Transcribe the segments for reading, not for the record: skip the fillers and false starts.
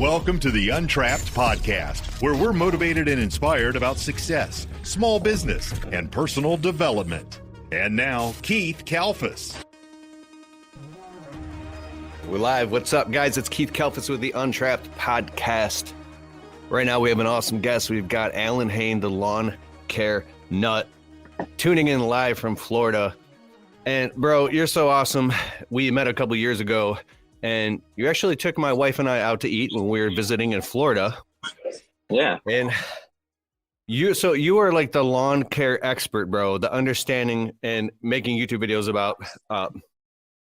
Welcome to the Untrapped Podcast, where we're motivated and inspired about success, small business, and personal development. And now, Keith Kalfas. We're live. What's up, guys? It's Keith Kalfas with the Untrapped Podcast. Right now, we have an awesome guest. We've got Allyn Hane, the lawn care nut, tuning in live from Florida. And, bro, you're so awesome. We met a couple years ago, and you actually took my wife and I out to eat when we were visiting in Florida. Yeah. And you are like the lawn care expert, bro, the understanding and making YouTube videos about,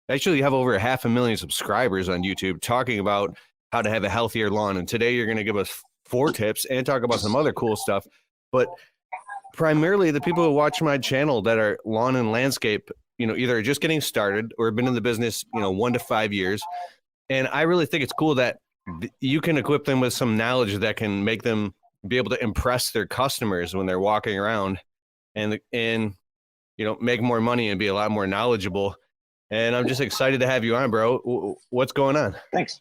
actually you have over 500,000 subscribers on YouTube talking about how to have a healthier lawn. And today you're going to give us 4 tips and talk about some other cool stuff. But primarily the people who watch my channel that are lawn and landscape, either just getting started or been in the business, 1 to 5 years. And I really think it's cool that you can equip them with some knowledge that can make them be able to impress their customers when they're walking around and make more money and be a lot more knowledgeable. And I'm just excited to have you on, bro. What's going on? Thanks.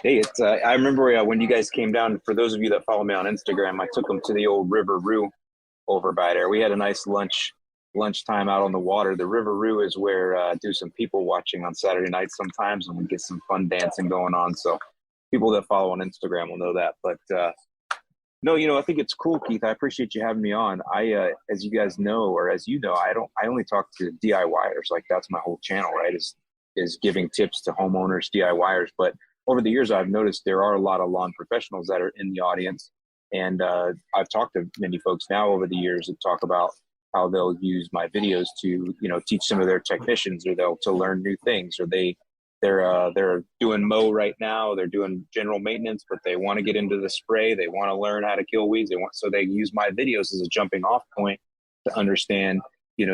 Hey, it's I remember when you guys came down, for those of you that follow me on Instagram, I took them to the old River Roo over by there. We had a nice lunchtime out on the water. The River Roo is where I do some people watching on Saturday nights sometimes, and we get some fun dancing going on. So people that follow on Instagram will know that. But no, I think it's cool, Keith. I appreciate you having me on. As you guys know, or as you know, I only talk to DIYers. Like, that's my whole channel, right? Is giving tips to homeowners, DIYers. But over the years, I've noticed there are a lot of lawn professionals that are in the audience. And I've talked to many folks now over the years that talk about how they'll use my videos to, teach some of their technicians, or to learn new things, or they're doing mow right now. They're doing general maintenance, but they want to get into the spray. They want to learn how to kill weeds. So they use my videos as a jumping off point to understand,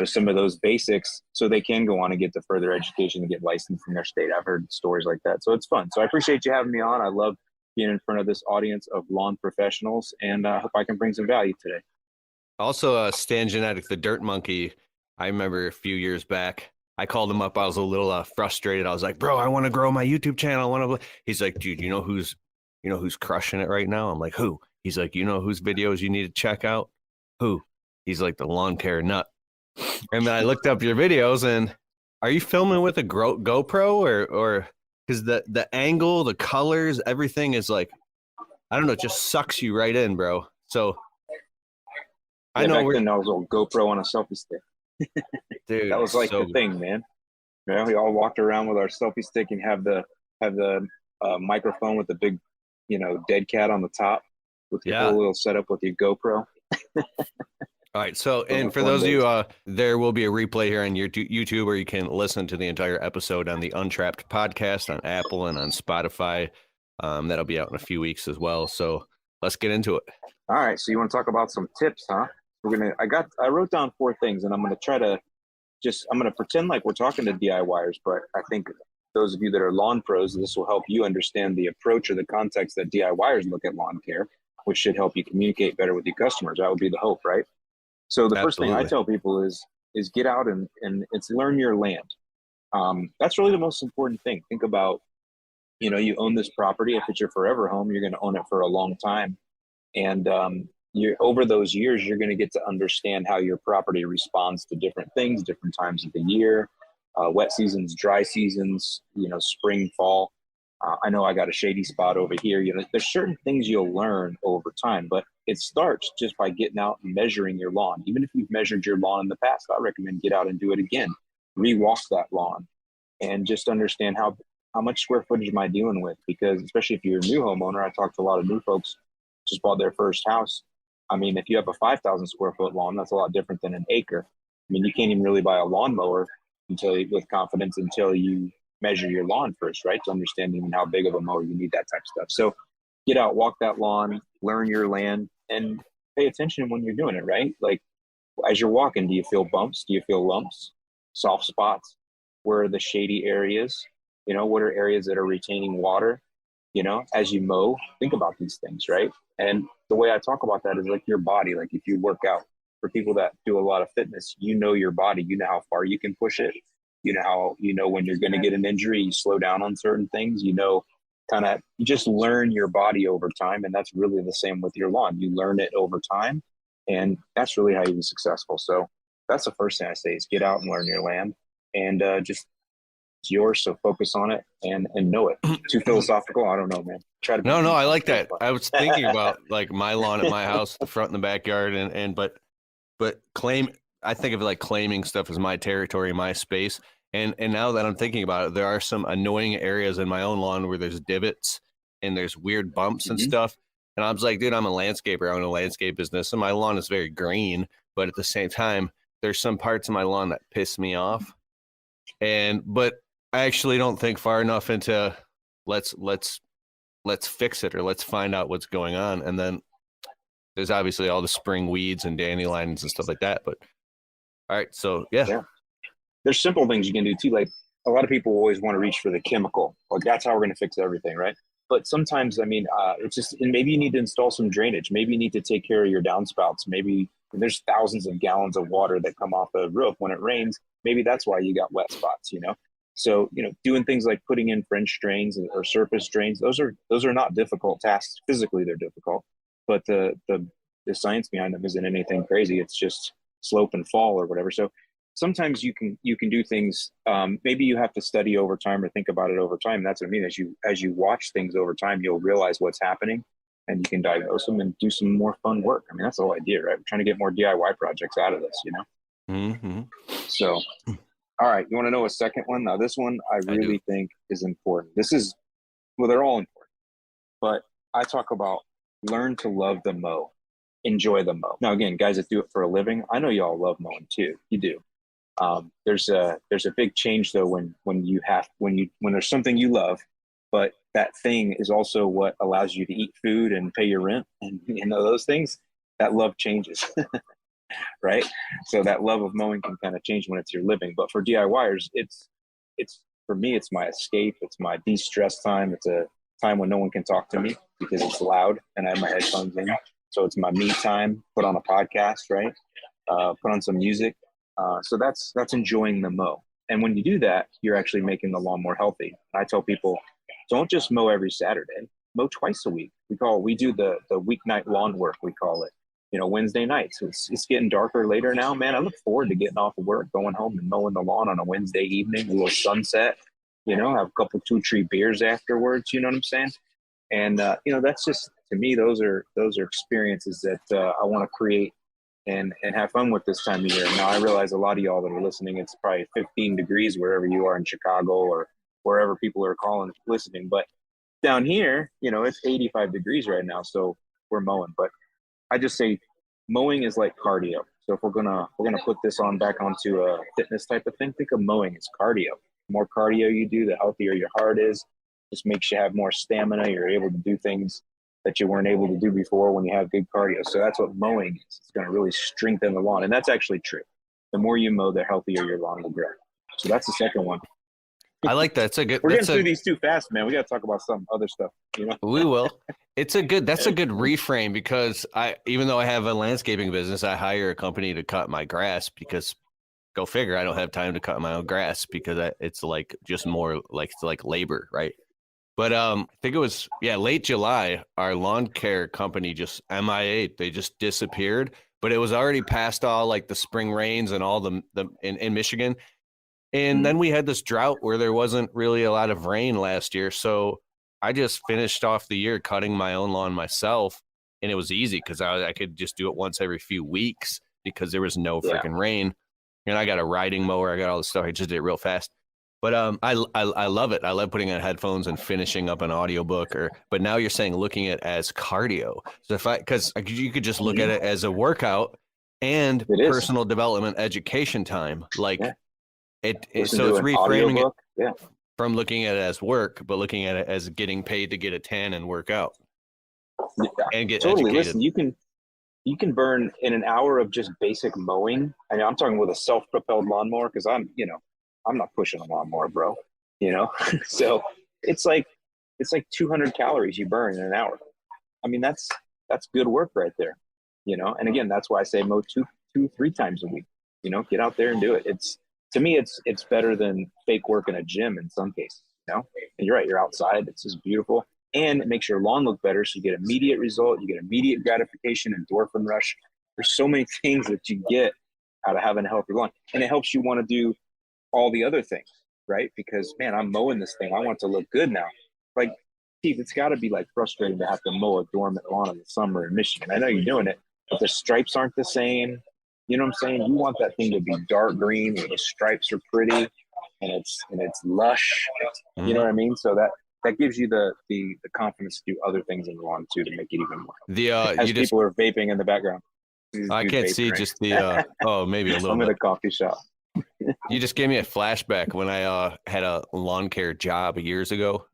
some of those basics, so they can go on and get the further education and get licensed in their state. I've heard stories like that. So it's fun. So I appreciate you having me on. I love being in front of this audience of lawn professionals, and I hope I can bring some value today. Also, Stan Genetic, the dirt monkey, I remember a few years back, I called him up. I was a little frustrated. I was like, bro, I want to grow my YouTube channel. He's like, dude, who's crushing it right now? I'm like, who? He's like, whose videos you need to check out? Who? He's like, the lawn care nut. And then I looked up your videos, and are you filming with a GoPro or because the angle, the colors, everything is like, I don't know, it just sucks you right in, bro. So I know back then I was on GoPro on a selfie stick. Dude, that was like the thing, man. We all walked around with our selfie stick and have the microphone with the big, dead cat on the top with the whole little setup with your GoPro. All right. So, and for those of you, there will be a replay here on your YouTube, where you can listen to the entire episode on the Untrapped Podcast on Apple and on Spotify. That'll be out in a few weeks as well. So let's get into it. All right. So you want to talk about some tips, huh? I wrote down 4 things, and I'm going to pretend like we're talking to DIYers, but I think those of you that are lawn pros, this will help you understand the approach or the context that DIYers look at lawn care, which should help you communicate better with your customers. That would be the hope, right? So the first thing I tell people is get out and it's learn your land. That's really the most important thing. Think about, you own this property. If it's your forever home, you're going to own it for a long time. And over those years, you're going to get to understand how your property responds to different things, different times of the year, wet seasons, dry seasons, spring, fall. I know I got a shady spot over here. There's certain things you'll learn over time, but it starts just by getting out and measuring your lawn. Even if you've measured your lawn in the past, I recommend get out and do it again. Re-walk that lawn and just understand how much square footage am I dealing with? Because especially if you're a new homeowner, I talk to a lot of new folks just bought their first house. I mean, if you have a 5,000 square foot lawn, that's a lot different than an acre. I mean, you can't even really buy a lawnmower with confidence until you measure your lawn first, right? To understand even how big of a mower you need, that type of stuff. So get out, walk that lawn, learn your land, and pay attention when you're doing it, right? Like, as you're walking, do you feel bumps? Do you feel lumps, soft spots? Where are the shady areas? What are areas that are retaining water? As you mow, think about these things, right? And the way I talk about that is like your body. Like, if you work out, for people that do a lot of fitness, your body, how far you can push it. When you're going to get an injury, you slow down on certain things. you just learn your body over time. And that's really the same with your lawn. You learn it over time, and that's really how you be successful. So that's the first thing I say is get out and learn your land, and just it's yours. So focus on it and know it. Too philosophical? I don't know, man. Try to be No, I like that. I was thinking about like my lawn at my house, the front and the backyard, but I think of it like claiming stuff as my territory, my space. And now that I'm thinking about it, there are some annoying areas in my own lawn where there's divots and there's weird bumps and stuff. And I was like, dude, I'm a landscaper. I own a landscape business, and my lawn is very green. But at the same time, there's some parts of my lawn that piss me off. But I actually don't think far enough into let's fix it, or let's find out what's going on. And then there's obviously all the spring weeds and dandelions and stuff like that. But all right, so yeah. There's simple things you can do too. Like a lot of people always want to reach for the chemical. Like that's how we're going to fix everything, right? But sometimes, I mean, it's just, and maybe you need to install some drainage. Maybe you need to take care of your downspouts. Maybe there's thousands of gallons of water that come off the roof when it rains. Maybe that's why you got wet spots, you know? So, you know, doing things like putting in French drains or surface drains, those are not difficult tasks. Physically, they're difficult, but the science behind them isn't anything crazy. It's just slope and fall or whatever. So sometimes you can do things. Maybe you have to study over time or think about it over time. That's what I mean. As you watch things over time, you'll realize what's happening, and you can diagnose them and do some more fun work. I mean, that's the whole idea, right? We're trying to get more DIY projects out of this, you know? Mm-hmm. So, all right. You want to know a second one? Now, this one I really think is important. They're all important, but I talk about learn to love the mow, enjoy the mow. Now, again, guys that do it for a living, I know y'all love mowing too. You do. There's a big change though when there's something you love, but that thing is also what allows you to eat food and pay your rent, and you know those things. That love changes. Right? So that love of mowing can kind of change when it's your living. But for DIYers, it's for me, it's my escape. It's my de-stress time. It's a time when no one can talk to me because it's loud and I have my headphones in. So it's my me time. Put on a podcast, right? Put on some music. So that's enjoying the mow. And when you do that, you're actually making the lawn more healthy. I tell people, don't just mow every Saturday. Mow twice a week. We do the weeknight lawn work, we call it. You know, Wednesday nights. It's getting darker later now, man. I look forward to getting off of work, going home and mowing the lawn on a Wednesday evening, a little sunset, you know, have a couple 2-3 beers afterwards, you know what I'm saying? And, you know, that's just, to me, those are experiences that I want to create and have fun with this time of year. Now, I realize a lot of y'all that are listening, it's probably 15 degrees wherever you are in Chicago or wherever people are listening. But down here, you know, it's 85 degrees right now, so we're mowing. But I just say mowing is like cardio. So if we're gonna put this back onto a fitness type of thing, think of mowing as cardio. The more cardio you do, the healthier your heart is. Just makes you have more stamina. You're able to do things that you weren't able to do before when you have good cardio. So that's what mowing is. It's going to really strengthen the lawn. And that's actually true. The more you mow, the healthier your lawn will grow. So that's the second one. I like that. We're getting through these too fast, man. We got to talk about some other stuff, you know? We will. That's a good reframe, because even though I have a landscaping business, I hire a company to cut my grass because, go figure, I don't have time to cut my own grass because it's like just more like labor, right? But I think it was late July, our lawn care company just MIA'd. They just disappeared. But it was already past all like the spring rains and all the in Michigan. And then we had this drought where there wasn't really a lot of rain last year. So I just finished off the year cutting my own lawn myself. And it was easy because I could just do it once every few weeks because there was no freaking rain. And I got a riding mower. I got all this stuff. I just did it real fast. But I love it. I love putting on headphones and finishing up an audiobook. But now you're saying looking at it as cardio. So because you could just look at it as a workout and personal development education time. Like so it's reframing it from looking at it as work, but looking at it as getting paid to get a tan and work out and get educated. Listen, you can burn in an hour of just basic mowing. I mean, I'm talking with a self-propelled lawnmower because I'm not pushing a lawnmower, bro. You know, so it's like 200 calories you burn in an hour. I mean, that's good work right there. You know, and again, that's why I say mow 2-3 times a week. You know, get out there and do it. To me, it's better than fake work in a gym in some cases. And you're right, you're outside. It's just beautiful. And it makes your lawn look better. So you get immediate result, you get immediate gratification, endorphin rush. There's so many things that you get out of having a healthy lawn. And it helps you want to do all the other things, right? Because man, I'm mowing this thing. I want it to look good now. Like, Keith, it's got to be like frustrating to have to mow a dormant lawn in the summer in Michigan. I know you're doing it, but the stripes aren't the same. You know what I'm saying? You want that thing to be dark green where the stripes are pretty and it's lush. You know what I mean? So that gives you the confidence to do other things in the lawn too to make it even more. As people are vaping in the background. I can't see just the maybe a little I'm bit. at a coffee shop. You just gave me a flashback when I had a lawn care job years ago.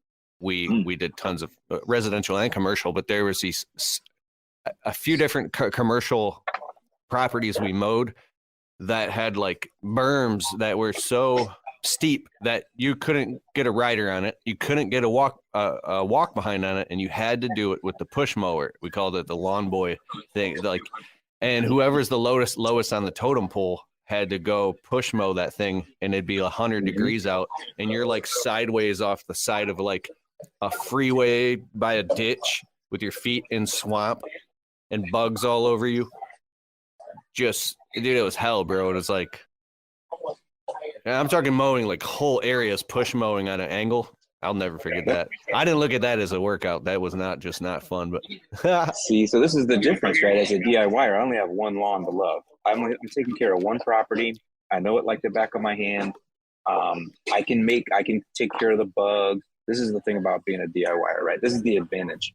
We did tons of residential and commercial, but there was a few different commercial properties we mowed that had like berms that were so steep that you couldn't get a rider on it. You couldn't get a walk behind on it, and you had to do it with the push mower. We called it the lawn boy thing. Like, and whoever's the lowest on the totem pole had to go push mow that thing, and it'd be 100 degrees out, and you're like sideways off the side of like a freeway by a ditch with your feet in swamp and bugs all over you. Just, dude, it was hell, bro. And it's like, I'm talking mowing like whole areas, push mowing on an angle. I'll never forget that. I didn't look at that as a workout. That was not fun, but see, so this is the difference, right? As a DIYer, I only have one lawn to love. I'm taking care of one property. I know it like the back of my hand. I can take care of the bugs. This is the thing about being a DIYer, right? This is the advantage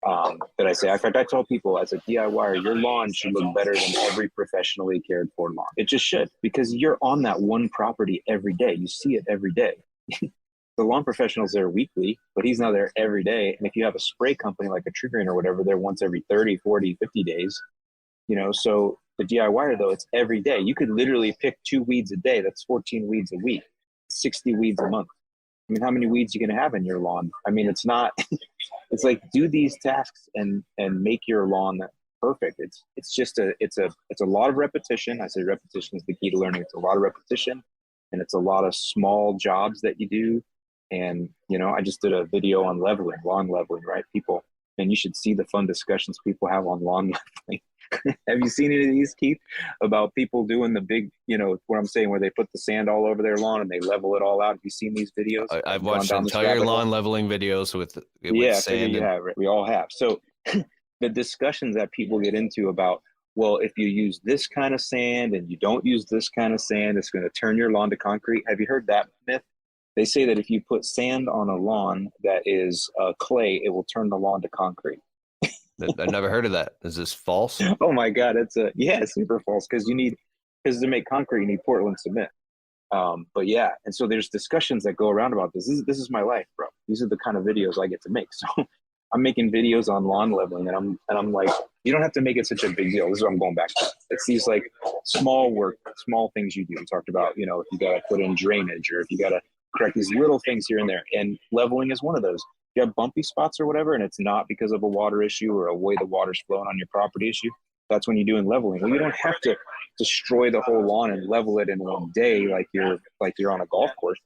that I say. In fact, I tell people as a DIYer, your lawn should look better than every professionally cared for lawn. It just should, because you're on that one property every day. You see it every day. The lawn professional's there weekly, but he's not there every day. And if you have a spray company like a Tree Green or whatever, they're once every 30, 40, 50 days. So the DIYer, though, it's every day. You could literally pick 2 weeds a day. That's 14 weeds a week, 60 weeds a month. I mean, how many weeds you going to have in your lawn? I mean, it's not, it's like, do these tasks and make your lawn perfect. It's a lot of repetition. I say repetition is the key to learning. It's a lot of repetition, and it's a lot of small jobs that you do. And, I just did a video on lawn leveling, right? People, and you should see the fun discussions people have on lawn leveling. Have you seen any of these, Keith, about people doing the big, what I'm saying, where they put the sand all over their lawn and they level it all out? Have you seen these videos? I've watched entire lawn leveling videos with sand. You have, right? We all have. So the discussions that people get into about, well, if you use this kind of sand and you don't use this kind of sand, it's going to turn your lawn to concrete. Have you heard that myth? They say that if you put sand on a lawn that is clay, it will turn the lawn to concrete. I never heard of that. Is this false? Oh my God, it's super false, because to make concrete you need Portland cement. But yeah, and so there's discussions that go around about this. This is my life, bro. These are the kind of videos I get to make. So I'm making videos on lawn leveling, and I'm like, you don't have to make it such a big deal. This is what I'm going back to. It's these like small things you do. We talked about, if you got to put in drainage, or if you got to correct these little things here and there, and leveling is one of those. You have bumpy spots or whatever, and it's not because of a water issue or a way the water's flowing on your property issue. That's when you're doing leveling. Well, you don't have to destroy the whole lawn and level it in one day like you're on a golf course.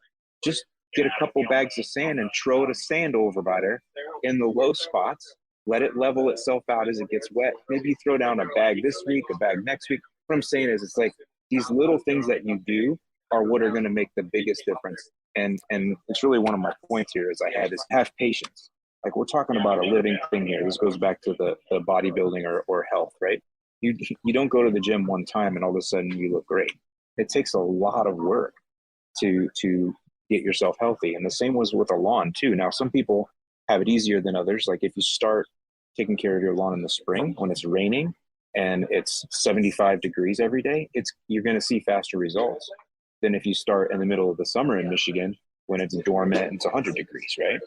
Just get a couple bags of sand and throw the sand over by there in the low spots. Let it level itself out as it gets wet. Maybe you throw down a bag this week, a bag next week. What I'm saying is, it's like these little things that you do are what are going to make the biggest difference. And it's really one of my points here is have patience. Like, we're talking about a living thing here. This goes back to the bodybuilding or health, right? You don't go to the gym one time and all of a sudden you look great. It takes a lot of work to get yourself healthy. And the same was with a lawn too. Now, some people have it easier than others. Like, if you start taking care of your lawn in the spring when it's raining and it's 75 degrees every day, you're going to see faster results than if you start in the middle of the summer in Michigan when it's dormant and it's 100 degrees, right?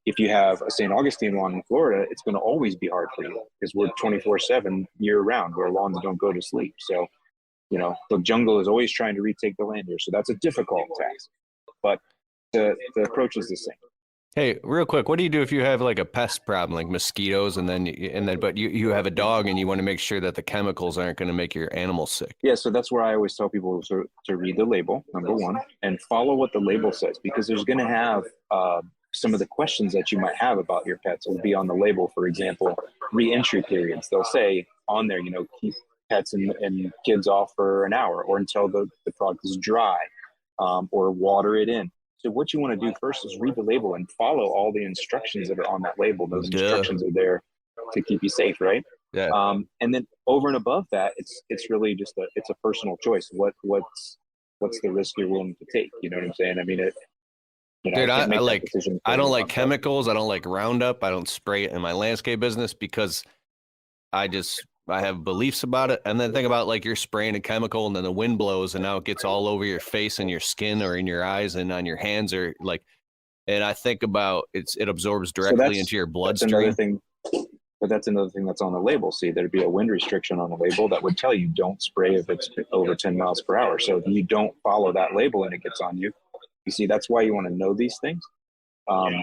If you have a St. Augustine lawn in Florida, it's going to always be hard for you because we're 24/7 year round, where lawns don't go to sleep. So, the jungle is always trying to retake the land here. So that's a difficult task, but the approach is the same. Hey, real quick, what do you do if you have like a pest problem, like mosquitoes, but you have a dog and you want to make sure that the chemicals aren't going to make your animals sick? Yeah, so that's where I always tell people to read the label, number one, and follow what the label says, because there's going to have some of the questions that you might have about your pets will be on the label. For example, re-entry periods. They'll say on there, keep pets and kids off for an hour or until the product is dry, or water it in. So what you want to do first is read the label and follow all the instructions that are on that label. Those Duh. instructions are there to keep you safe, right? Yeah. And then over and above that, it's really just it's a personal choice. What's the risk you're willing to take? You know what I'm saying? I mean, Dude, I can't I make that like decision for I don't like anyone, but chemicals. I don't like Roundup. I don't spray it in my landscape business because I have beliefs about it. And then think about like you're spraying a chemical and then the wind blows and now it gets all over your face and your skin or in your eyes and on your hands or like, and I think about it absorbs so directly into your that's another bloodstream. thing. But that's another thing that's on the label. See, there'd be a wind restriction on the label that would tell you don't spray if it's over 10 miles per hour. So if you don't follow that label and it gets on you, you see, that's why you want to know these things. Um,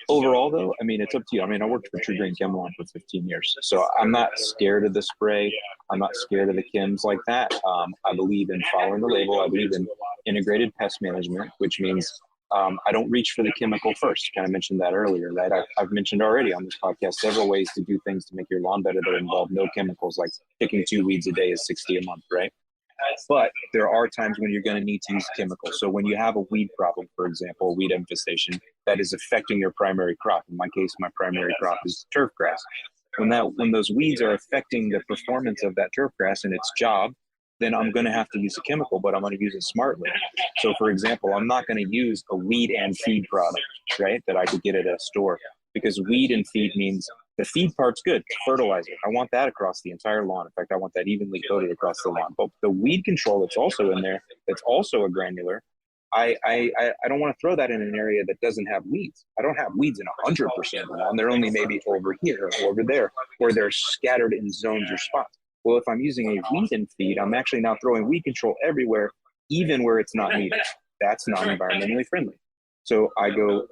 Overall, though, I mean, it's up to you. I mean, I worked for True Green Chemlawn for 15 years, so I'm not scared of the spray. I'm not scared of the chems like that. I believe in following the label. I believe in integrated pest management, which means I don't reach for the chemical first. Kind of mentioned that earlier, right? I've mentioned already on this podcast several ways to do things to make your lawn better that involve no chemicals, like picking 2 weeds a day is 60 a month, right? But there are times when you're going to need to use chemicals. So when you have a weed problem, for example, a weed infestation that is affecting your primary crop. In my case, my primary crop is turf grass. When those weeds are affecting the performance of that turf grass and its job, then I'm going to have to use a chemical, but I'm going to use it smartly. So, for example, I'm not going to use a weed and feed product, right, that I could get at a store, because weed and feed means the feed part's good, fertilizer. I want that across the entire lawn. In fact, I want that evenly coated across the lawn. But the weed control that's also in there, that's also a granular, I don't want to throw that in an area that doesn't have weeds. I don't have weeds in 100% of the lawn. They're only maybe over here or over there, where they're scattered in zones or spots. Well, if I'm using a weed and feed, I'm actually now throwing weed control everywhere, even where it's not needed. That's not environmentally friendly. So I go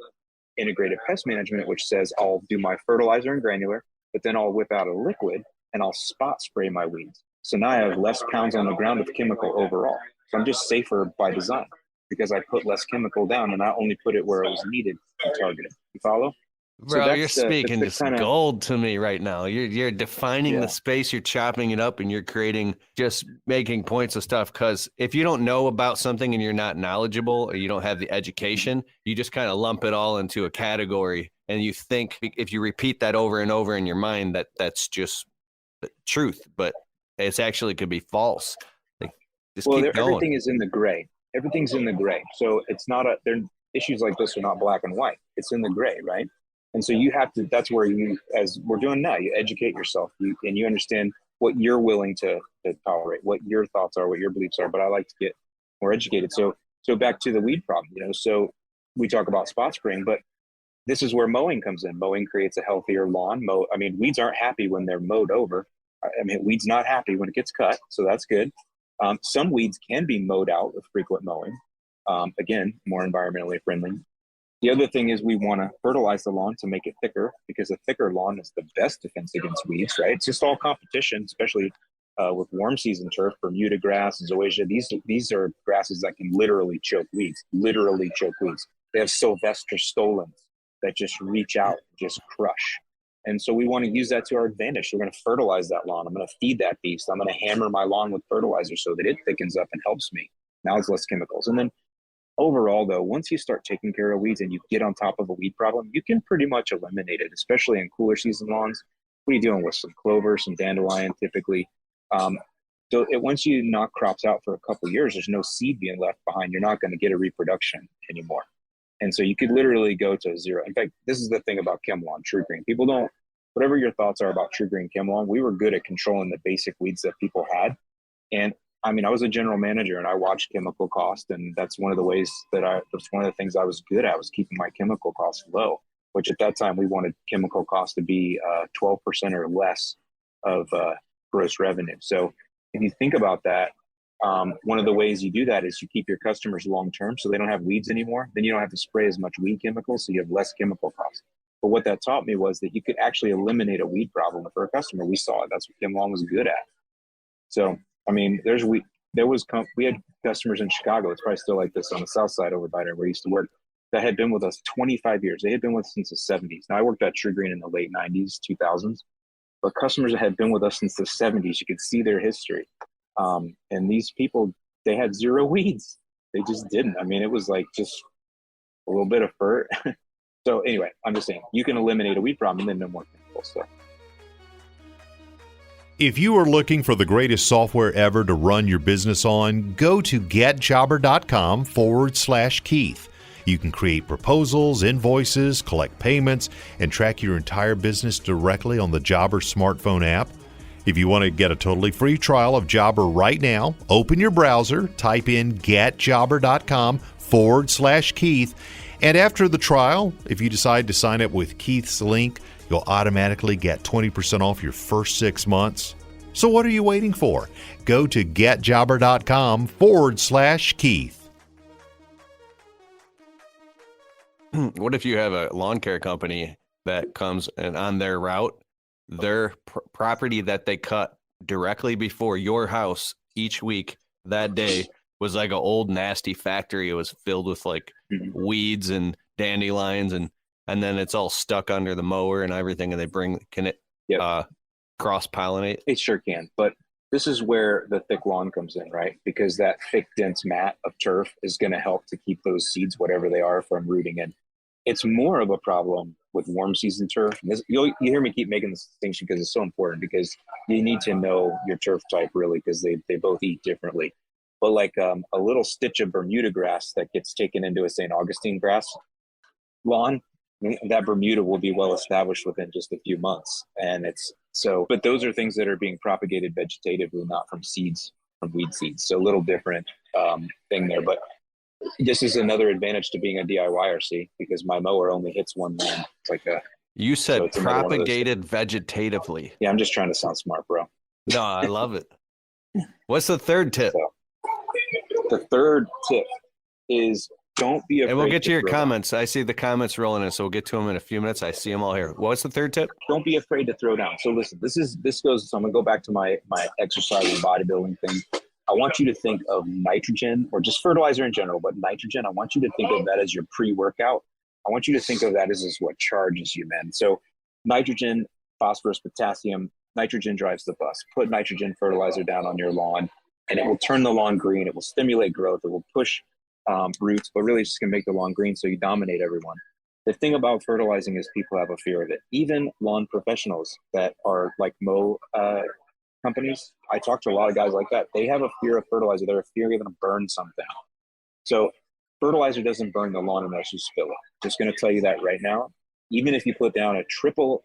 integrated pest management, which says I'll do my fertilizer and granular, but then I'll whip out a liquid and I'll spot spray my weeds. So now I have less pounds on the ground of chemical overall. So I'm just safer by design because I put less chemical down and I only put it where it was needed and targeted. You follow? So Bro, you're speaking that's just kind of, gold to me right now. You're defining the yeah. space, you're chopping it up, and you're creating just making points of stuff. Because if you don't know about something and you're not knowledgeable or you don't have the education, you just kind of lump it all into a category, and you think if you repeat that over and over in your mind that that's just the truth, but it's actually could be false. Like, just Well, keep going. everything is in the gray. Everything's in the gray. So it's not issues like this are not black and white. It's in the gray, right? And so you have to, that's where you, as we're doing now, you educate yourself and you understand what you're willing to tolerate, what your thoughts are, what your beliefs are. But I like to get more educated. So back to the weed problem, so we talk about spot spraying, but this is where mowing comes in. Mowing creates a healthier lawn. Weeds aren't happy when they're mowed over. Weeds not happy when it gets cut. So that's good. Some weeds can be mowed out with frequent mowing. Again, more environmentally friendly. The other thing is we want to fertilize the lawn to make it thicker, because a thicker lawn is the best defense against weeds, right? It's just all competition, especially with warm season turf, Bermuda grass, zoysia. These are grasses that can literally choke weeds, They have Sylvester stolons that just reach out, just crush. And so we want to use that to our advantage. We're going to fertilize that lawn. I'm going to feed that beast. I'm going to hammer my lawn with fertilizer so that it thickens up and helps me. Now it's less chemicals. And then overall, though, once you start taking care of weeds and you get on top of a weed problem, you can pretty much eliminate it, especially in cooler season lawns. What are you doing with some clover, some dandelion, typically? Once you knock crops out for a couple of years, there's no seed being left behind. You're not going to get a reproduction anymore. And so you could literally go to zero. In fact, this is the thing about ChemLawn, True Green. People don't, whatever your thoughts are about True Green ChemLawn, we were good at controlling the basic weeds that people had. And I was a general manager and I watched chemical cost. And that's one of the things I was good at, was keeping my chemical costs low, which at that time we wanted chemical costs to be 12% or less of gross revenue. So if you think about that, One of the ways you do that is you keep your customers long term so they don't have weeds anymore. Then you don't have to spray as much weed chemicals, so you have less chemical costs. But what that taught me was that you could actually eliminate a weed problem for a customer. We saw it. That's what Kim Long was good at. So, I mean, we had customers in Chicago. It's probably still like this on the south side over by there where I used to work, that had been with us 25 years. They had been with us since the 70s. Now, I worked at True Green in the late 90s, 2000s, but customers that had been with us since the 70s, you could see their history. And these people, they had zero weeds. They just didn't. I mean, it was like just a little bit of fur. So anyway, I'm just saying, you can eliminate a weed problem and then no more chemical stuff. If you are looking for the greatest software ever to run your business on, go to getjobber.com/Keith. You can create proposals, invoices, collect payments, and track your entire business directly on the Jobber smartphone app. If you want to get a totally free trial of Jobber right now, open your browser, type in getjobber.com/Keith, and after the trial, if you decide to sign up with Keith's link, you'll automatically get 20% off your first 6 months. So what are you waiting for? Go to getjobber.com/Keith. What if you have a lawn care company that comes and on their route, their property that they cut directly before your house each week that day was like an old nasty factory. It was filled with like weeds and dandelions and then it's all stuck under the mower and everything. And can it cross pollinate? It sure can. But this is where the thick lawn comes in, right? Because that thick, dense mat of turf is going to help to keep those seeds, whatever they are, from rooting in. It's more of a problem with warm season turf. You hear me keep making this distinction because it's so important, because you need to know your turf type really, because they both eat differently. But like a little stitch of Bermuda grass that gets taken into a St. Augustine grass lawn, that Bermuda will be well established within just a few months. But those are things that are being propagated vegetatively, not from seeds, from weed seeds. So a little different thing there. But this is another advantage to being a DIYer, see, because my mower only hits one land. It's like you said propagated vegetatively. Yeah, I'm just trying to sound smart, bro. No, I love it. What's the third tip? So, the third tip is don't be afraid. And we'll get to your comments. I see the comments rolling in, so we'll get to them in a few minutes. I see them all here. What's the third tip? Don't be afraid to throw down. So listen, so I'm gonna go back to my exercise and bodybuilding thing. I want you to think of nitrogen, or just fertilizer in general, but nitrogen, I want you to think of that as your pre-workout. I want you to think of that as what charges you, man. So nitrogen, phosphorus, potassium, nitrogen drives the bus. Put nitrogen fertilizer down on your lawn and it will turn the lawn green. It will stimulate growth. It will push roots, but really it's just gonna make the lawn green so you dominate everyone. The thing about fertilizing is people have a fear of it. Even lawn professionals that are like mow companies, I talk to a lot of guys like that. They have a fear of fertilizer. They're afraid they're gonna burn something. So fertilizer doesn't burn the lawn unless you spill it. Just gonna tell you that right now. Even if you put down a triple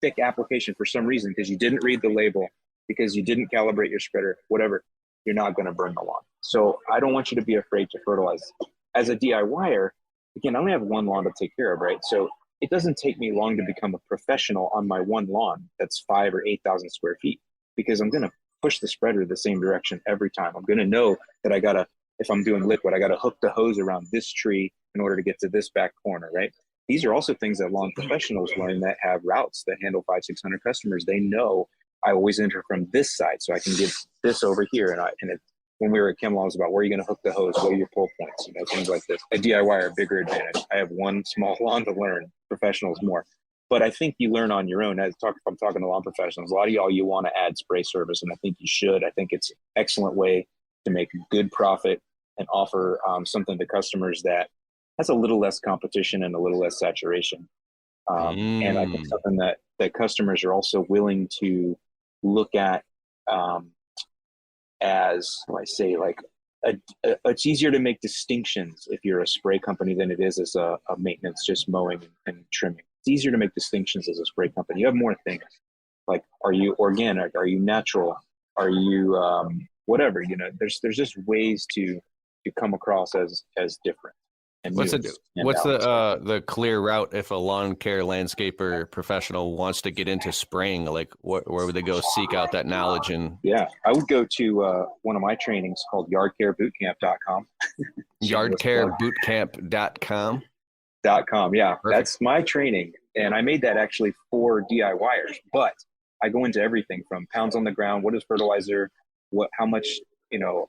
thick application for some reason, because you didn't read the label, because you didn't calibrate your spreader, whatever, you're not going to burn the lawn. So I don't want you to be afraid to fertilize. As a DIYer, again, I only have one lawn to take care of, right? So it doesn't take me long to become a professional on my one lawn that's 5,000 or 8,000 square feet, because I'm going to push the spreader the same direction every time. I'm going to know that if I'm doing liquid, I got to hook the hose around this tree in order to get to this back corner, right? These are also things that lawn professionals learn that have routes that handle 500-600 customers. They know I always enter from this side, so I can get this over here. When we were at Kim, it was about where are you going to hook the hose, what are your pull points, things like this. A DIY, a bigger advantage. I have one small lawn to learn, professionals more. But I think you learn on your own. If I'm talking to lawn professionals, a lot of y'all, you want to add spray service, and I think you should. I think it's an excellent way to make good profit and offer something to customers that has a little less competition and a little less saturation. And I think something that customers are also willing to look at as, how do I say, like it's easier to make distinctions if you're a spray company than it is as a maintenance, just mowing and trimming. It's easier to make distinctions as a spray company. You have more things, like, are you organic? Are you natural? Are you whatever? There's just ways to come across as different. and What's mules and what's downs. the clear route if a lawn care landscaper professional wants to get into spraying? Like, where would they go seek out that knowledge? And Yeah, I would go to one of my trainings called yardcarebootcamp.com. yardcarebootcamp.com. .com. Yeah, Perfect. that's my training, and I made that actually for DIYers. But I go into everything from pounds on the ground. What is fertilizer? How much do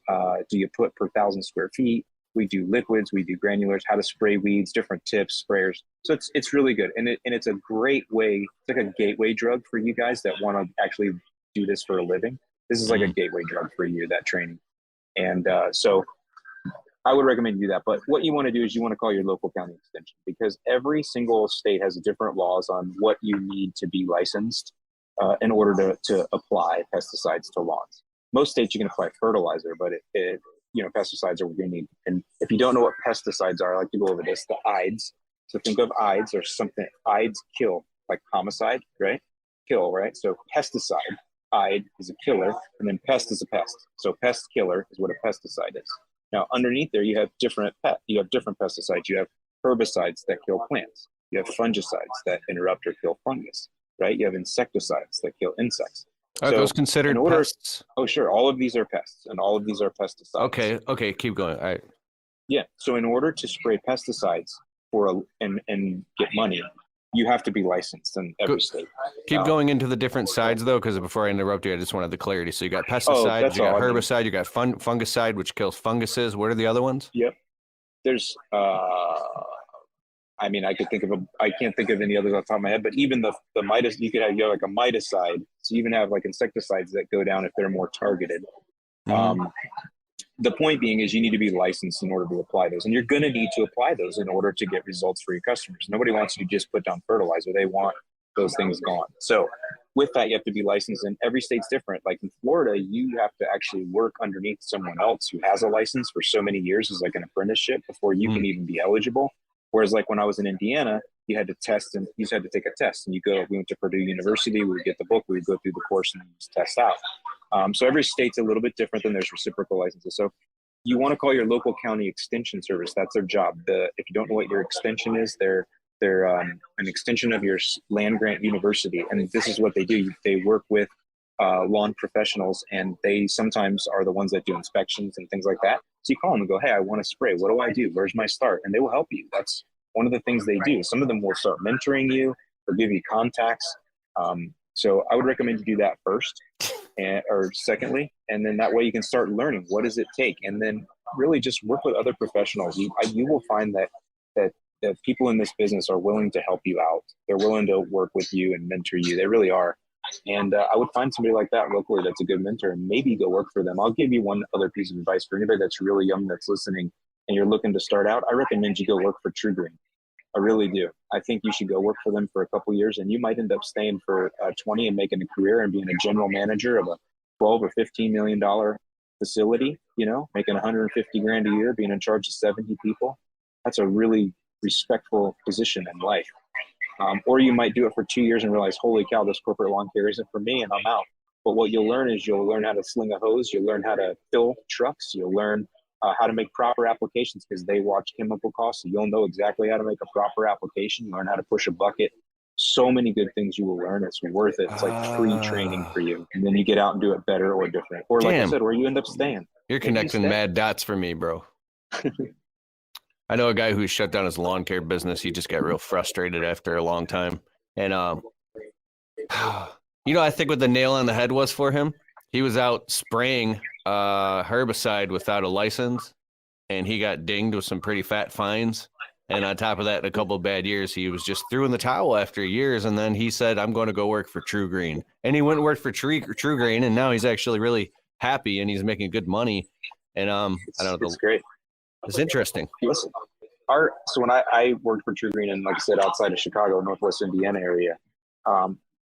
you put per 1,000 square feet? We do liquids, we do granulars, how to spray weeds, different tips, sprayers. So it's really good, and it's a great way. It's like a gateway drug for you guys that want to actually do this for a living. This is like a gateway drug for you, that training, and so I would recommend you do that. But what you want to do is you want to call your local county extension, because every single state has different laws on what you need to be licensed in order to apply pesticides to lawns. Most states you can apply fertilizer, but pesticides are what you need. And if you don't know what pesticides are, I like to go over this, the ides. So think of ides or something. Ides kill, like homicide, right? Kill, right? So pesticide, ide is a killer, and then pest is a pest. So pest killer is what a pesticide is. Now, underneath there, you have different pesticides. You have herbicides that kill plants. You have fungicides that interrupt or kill fungus, right? You have insecticides that kill insects. Are those considered pests? Oh, sure. All of these are pests, and all of these are pesticides. Okay, keep going. All right. Yeah. So in order to spray pesticides and get money, you have to be licensed in every state. Keep going into the different sides, though, because before I interrupt you, I just wanted the clarity. So you got pesticides, you got herbicide, you got fungicide, which kills funguses. What are the other ones? Yep. There's, I can't think of any others off the top of my head, but even the mites, you have like a miticide. So you even have like insecticides that go down if they're more targeted. The point being is you need to be licensed in order to apply those, and you're going to need to apply those in order to get results for your customers. Nobody wants you to just put down fertilizer. They want those things gone. So with that, you have to be licensed, and every state's different. Like in Florida, you have to actually work underneath someone else who has a license for so many years as like an apprenticeship before you can even be eligible. Whereas like when I was in Indiana, you had to test, and you just had to take a test, and we went to Purdue University, we would get the book, we would go through the course and just test out. So every state's a little bit different, than there's reciprocal licenses. So you want to call your local county extension service. That's their job. If you don't know what your extension is, they're an extension of your land grant university. And this is what they do. They work with lawn professionals, and they sometimes are the ones that do inspections and things like that. So you call them and go, hey, I want to spray. What do I do? Where's my start? And they will help you. That's one of the things they do. Some of them will start mentoring you or give you contacts. So I would recommend you do that first or secondly, and then that way you can start learning what does it take, and then really just work with other professionals. You will find that people in this business are willing to help you out. They're willing to work with you and mentor you. They really are. And I would find somebody like that locally that's a good mentor, and maybe go work for them. I'll give you one other piece of advice for anybody that's really young that's listening and you're looking to start out. I recommend you go work for True Green. I really do. I think you should go work for them for a couple of years, and you might end up staying for 20 and making a career and being a general manager of a 12 or $15 million facility, making 150 grand a year, being in charge of 70 people. That's a really respectful position in life. Or you might do it for 2 years and realize, holy cow, this corporate lawn care isn't for me, and I'm out. But what you'll learn is you'll learn how to sling a hose. You'll learn how to fill trucks. You'll learn how to make proper applications, because they watch chemical costs. So you'll know exactly how to make a proper application, learn how to push a bucket. So many good things you will learn. It's worth it. It's like free training for you. And then you get out and do it better or different. Or like I said, or you end up staying. You're connecting mad dots for me, bro. I know a guy who shut down his lawn care business. He just got real frustrated after a long time. And, I think what the nail on the head was for him, he was out spraying herbicide without a license, and he got dinged with some pretty fat fines. And on top of that, in a couple of bad years, he was just threw in the towel after years. And then he said, I'm going to go work for True Green. And he went and worked for True Green, and now he's actually really happy, and he's making good money. And I don't know. It's great. It's interesting. Listen, so when I worked for True Green, and like I said, outside of Chicago, Northwest Indiana area,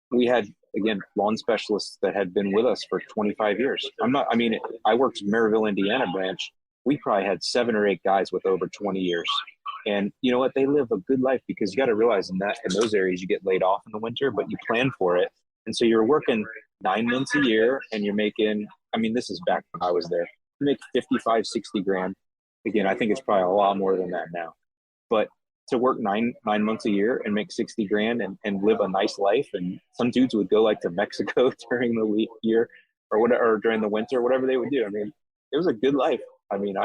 we had, again, lawn specialists that had been with us for 25 years. I worked in Maryville, Indiana branch. We probably had 7 or 8 guys with over 20 years. And you know what? They live a good life, because you got to realize in those areas, you get laid off in the winter, but you plan for it. And so you're working 9 months a year, and you're making, this is back when I was there, you make 55, 60 grand. Again, I think it's probably a lot more than that now. But to work nine months a year and make 60 grand and live a nice life. And some dudes would go like to Mexico during the year or whatever, or during the winter, whatever they would do. I mean, it was a good life. I mean,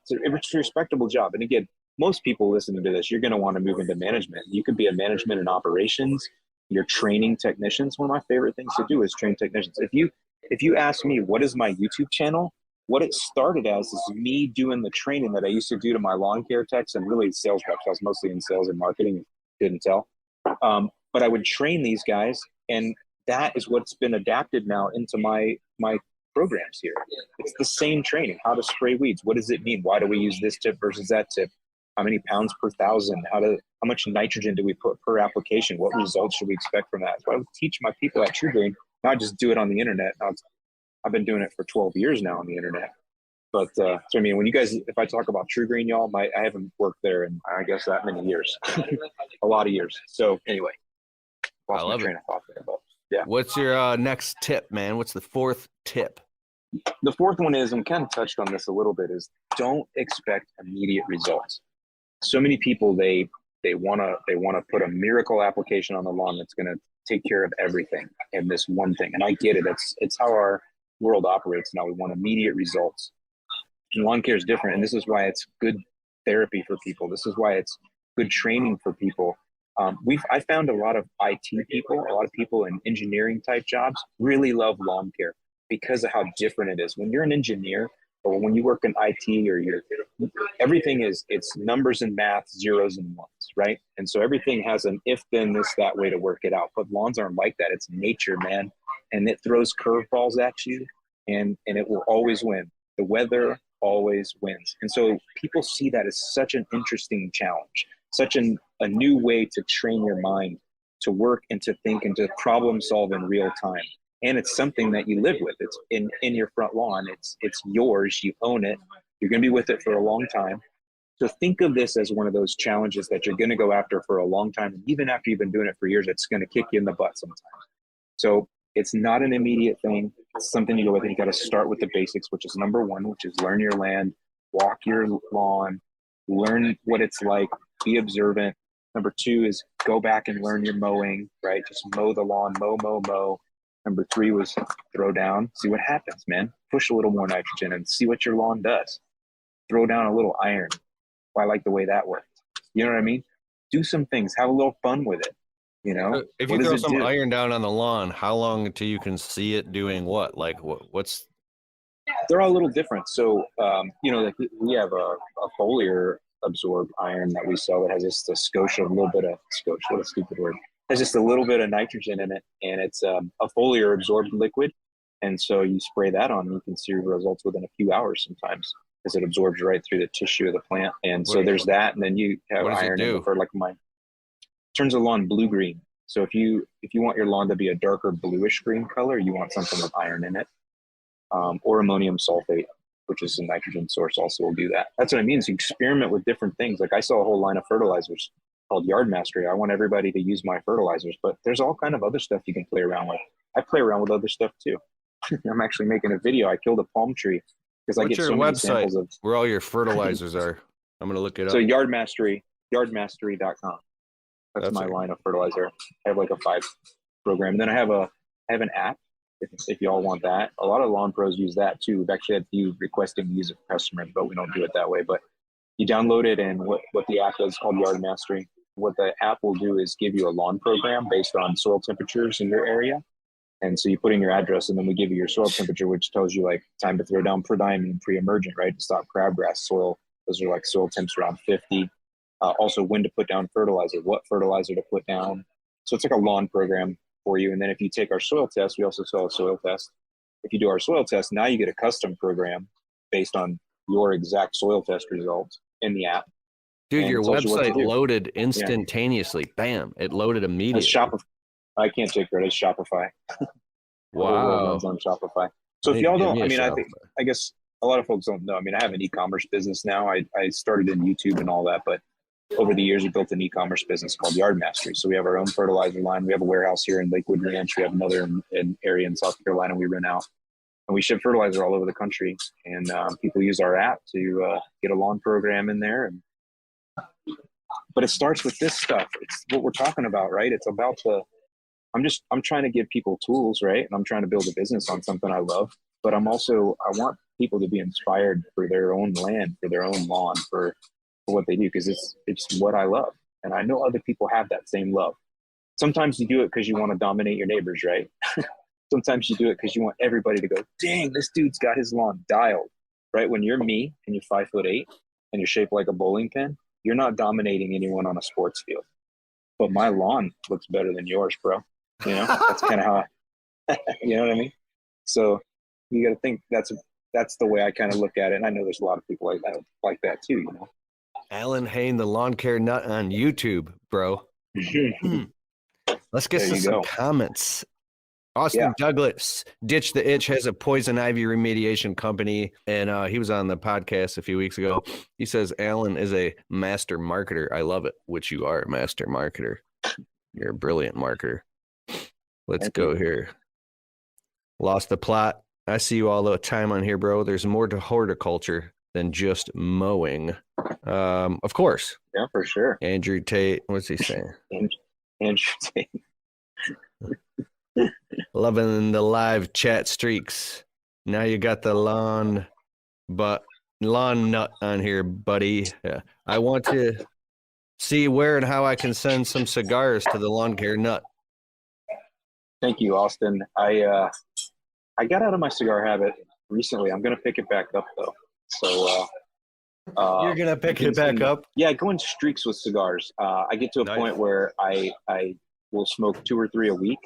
it's a respectable job. And again, most people listening to this, you're going to want to move into management. You could be a management and operations. You're training technicians. One of my favorite things to do is train technicians. If you ask me, what is my YouTube channel? What it started as is me doing the training that I used to do to my lawn care techs and really sales reps. I was mostly in sales and marketing, couldn't tell. But I would train these guys, and that is what's been adapted now into my programs here. It's the same training: how to spray weeds. What does it mean? Why do we use this tip versus that tip? How many pounds per thousand? How much nitrogen do we put per application? What results should we expect from that? So I would teach my people at TruGreen, not just do it on the internet. I've been doing it for 12 years now on the internet. But so I mean, when you guys, if I talk about TruGreen, y'all, I haven't worked there in, I guess, that many years, a lot of years. So anyway, lost my train of thought there, but yeah. What's your next tip, man? What's the fourth tip? The fourth one is, and we kind of touched on this a little bit, is don't expect immediate results. So many people, they want to put a miracle application on the lawn that's going to take care of everything and this one thing. And I get it. It's how our world operates now. We want immediate results. And lawn care is different. And this is why it's good therapy for people. This is why it's good training for people. I found a lot of IT people, a lot of people in engineering type jobs really love lawn care because of how different it is. When you're an engineer, or when you work in IT, or everything it's numbers and math, zeros and ones, right? And so everything has an if, then, this, that way to work it out. But lawns aren't like that. It's nature, man. And it throws curveballs at you, and it will always win. The weather always wins. And so people see that as such an interesting challenge, such a new way to train your mind to work and to think and to problem solve in real time. And it's something that you live with. It's in your front lawn. It's yours. You own it. You're going to be with it for a long time. So think of this as one of those challenges that you're going to go after for a long time. And even after you've been doing it for years, it's going to kick you in the butt sometimes. So it's not an immediate thing. It's something you go with. And you got to start with the basics, which is number one, which is learn your land, walk your lawn, learn what it's like, be observant. Number two is go back and learn your mowing, right? Just mow the lawn, mow. Number three was throw down, see what happens, man. Push a little more nitrogen and see what your lawn does. Throw down a little iron. Well, I like the way that worked. You know what I mean? Do some things. Have a little fun with it. You know, if you throw some iron down on the lawn, how long until you can see it doing what? Like what's? They're all a little different. So, like we have a foliar absorbed iron that we sell that has just a little bit of what a stupid word. Has just a little bit of nitrogen in it, and it's a foliar absorbed liquid. And so you spray that on, and you can see results within a few hours sometimes, because it absorbs right through the tissue of the plant. And so there's that, and then you have iron in it for like mine. Turns the lawn blue-green. So if you want your lawn to be a darker bluish green color, you want something with iron in it, or ammonium sulfate, which is a nitrogen source, also will do that. That's what I mean. So you experiment with different things. Like I saw a whole line of fertilizers called Yard Mastery. I want everybody to use my fertilizers, but there's all kind of other stuff you can play around with. I play around with other stuff too. I'm actually making a video. I killed a palm tree because I get so many samples of where all your fertilizers are. I'm going to look it up. So yardmastery.com. That's my line of fertilizer. I have like a 5 program. And then I have an app if y'all want that. A lot of lawn pros use that too. We've actually had you requesting to use it for customers, but we don't do it that way. But you download it, and what the app does is called Yard Mastery. What the app will do is give you a lawn program based on soil temperatures in your area. And so you put in your address, and then we give you your soil temperature, which tells you like time to throw down pre-diamond, pre-emergent, right? To stop crabgrass soil. Those are like soil temps around 50. Also when to put down fertilizer, what fertilizer to put down. So it's like a lawn program for you. And then if you take our soil test, we also sell a soil test. If you do our soil test, now you get a custom program based on your exact soil test results in the app. Dude, your website loaded instantaneously. Yeah. Bam, it loaded immediately. I can't take credit. It's Shopify. Wow. Runs on Shopify. So if y'all don't, I guess a lot of folks don't know. I mean, I have an e-commerce business now. I started in YouTube and all that, but over the years, we built an e-commerce business called Yard Mastery. So we have our own fertilizer line. We have a warehouse here in Lakewood Ranch. We have another in area in South Carolina we rent out. And we ship fertilizer all over the country. And people use our app to get a lawn program in there. And But it starts with this stuff. It's what we're talking about, right? It's about I'm trying to give people tools, right? And I'm trying to build a business on something I love, but I want people to be inspired for their own land, for their own lawn, for what they do, because it's what I love. And I know other people have that same love. Sometimes you do it because you want to dominate your neighbors, right? Sometimes you do it because you want everybody to go, dang, this dude's got his lawn dialed, right? When you're me and you're 5'8" and you're shaped like a bowling pin, you're not dominating anyone on a sports field. But my lawn looks better than yours, bro. You know, that's kind of how you know what I mean? So you got to think that's the way I kind of look at it. And I know there's a lot of people like that too, you know. Allyn Hane, the Lawn Care Nut on YouTube, bro. Let's get to some comments. Austin Douglas, Ditch the Itch, has a poison ivy remediation company, and he was on the podcast a few weeks ago. He says Allyn is a master marketer. I love it, which you are a master marketer. You're a brilliant marketer. Let's go here. Lost the plot. I see you all the time on here, bro. There's more to horticulture than just mowing. Of course. Yeah, for sure. Andrew Tate, what's he saying? Andrew Tate. Loving the live chat streaks. Now you got the lawn nut on here, buddy. Yeah. I want to see where and how I can send some cigars to the Lawn Care Nut. Thank you, Austin. I got out of my cigar habit recently. I'm going to pick it back up though. So you're going to pick it back up? Yeah, I go in streaks with cigars. I get to a point where I will smoke 2 or 3 a week.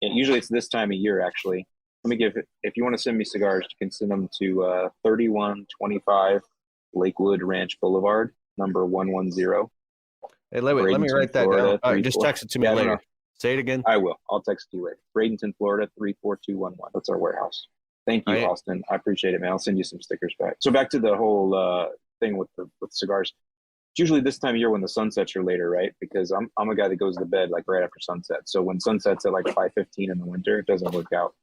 And usually it's this time of year, actually. If you want to send me cigars, you can send them to 3125 Lakewood Ranch Boulevard, number 110. Hey, let me write that down. All right, just text it to me later. Say it again. I will. I'll text you later. Bradenton, Florida, 34211. That's our warehouse. Thank you, Austin. I appreciate it, man. I'll send you some stickers back. So back to the whole thing with cigars. It's usually this time of year when the sun sets or later, right? Because I'm a guy that goes to bed like right after sunset. So when sunset's at like 5:15 in the winter, it doesn't work out.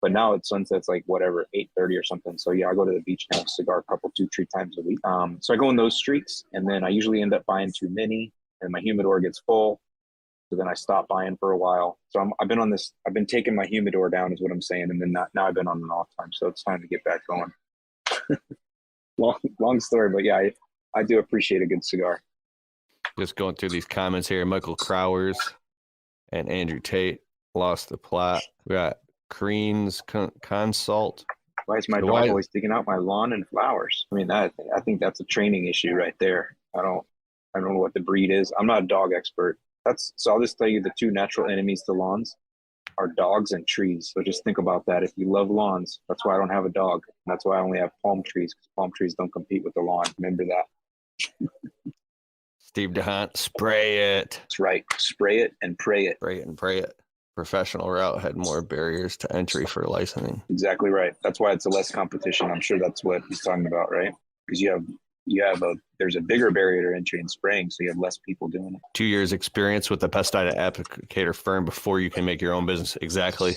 But now it sunsets like whatever, 8:30 or something. So yeah, I go to the beach and have a cigar a couple, 2-3 times a week. So I go in those streaks, and then I usually end up buying too many, and my humidor gets full. So then I stop buying for a while. So I've been taking my humidor down is what I'm saying. And then now I've been on an off time. So it's time to get back going. long story, but yeah, I do appreciate a good cigar. Just going through these comments here. Michael Crowers and Andrew Tate, lost the plot. We got Crean's Consult. Why is my dog always digging out my lawn and flowers? I mean, I think that's a training issue right there. I don't know what the breed is. I'm not a dog expert. So I'll just tell you the 2 natural enemies to lawns are dogs and trees. So just think about that. If you love lawns, that's why I don't have a dog. That's why I only have palm trees, because palm trees don't compete with the lawn. Remember that. Steve DeHunt, spray it. That's right. Spray it and pray it. Spray it and pray it. Professional route had more barriers to entry for licensing. Exactly right. That's why it's a less competition. I'm sure that's what he's talking about, right? Because there's a bigger barrier to entry in spraying, so you have less people doing it. 2 years experience with a pesticide applicator firm before you can make your own business. Exactly.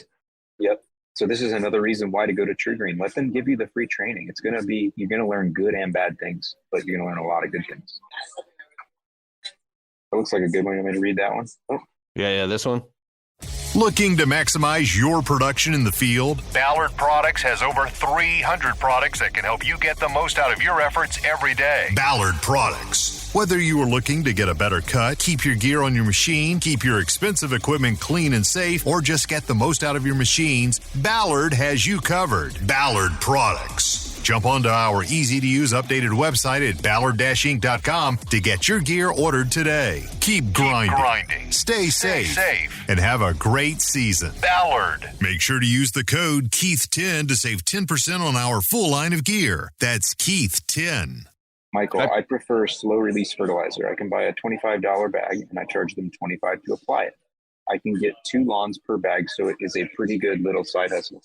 Yep. So this is another reason why to go to True Green. Let them give you the free training. You're going to learn good and bad things, but you're going to learn a lot of good things. That looks like a good one. You want me to read that one? Oh. Yeah, this one. Looking to maximize your production in the field? Ballard Products has over 300 products that can help you get the most out of your efforts every day. Ballard Products. Whether you are looking to get a better cut, keep your gear on your machine, keep your expensive equipment clean and safe, or just get the most out of your machines, Ballard has you covered. Ballard Products. Jump onto our easy-to-use updated website at ballard-inc.com to get your gear ordered today. Keep grinding. Stay safe. And have a great season. Ballard. Make sure to use the code Keith10 to save 10% on our full line of gear. That's Keith10. Michael, I prefer slow-release fertilizer. I can buy a $25 bag, and I charge them $25 to apply it. I can get 2 lawns per bag, so it is a pretty good little side hustle.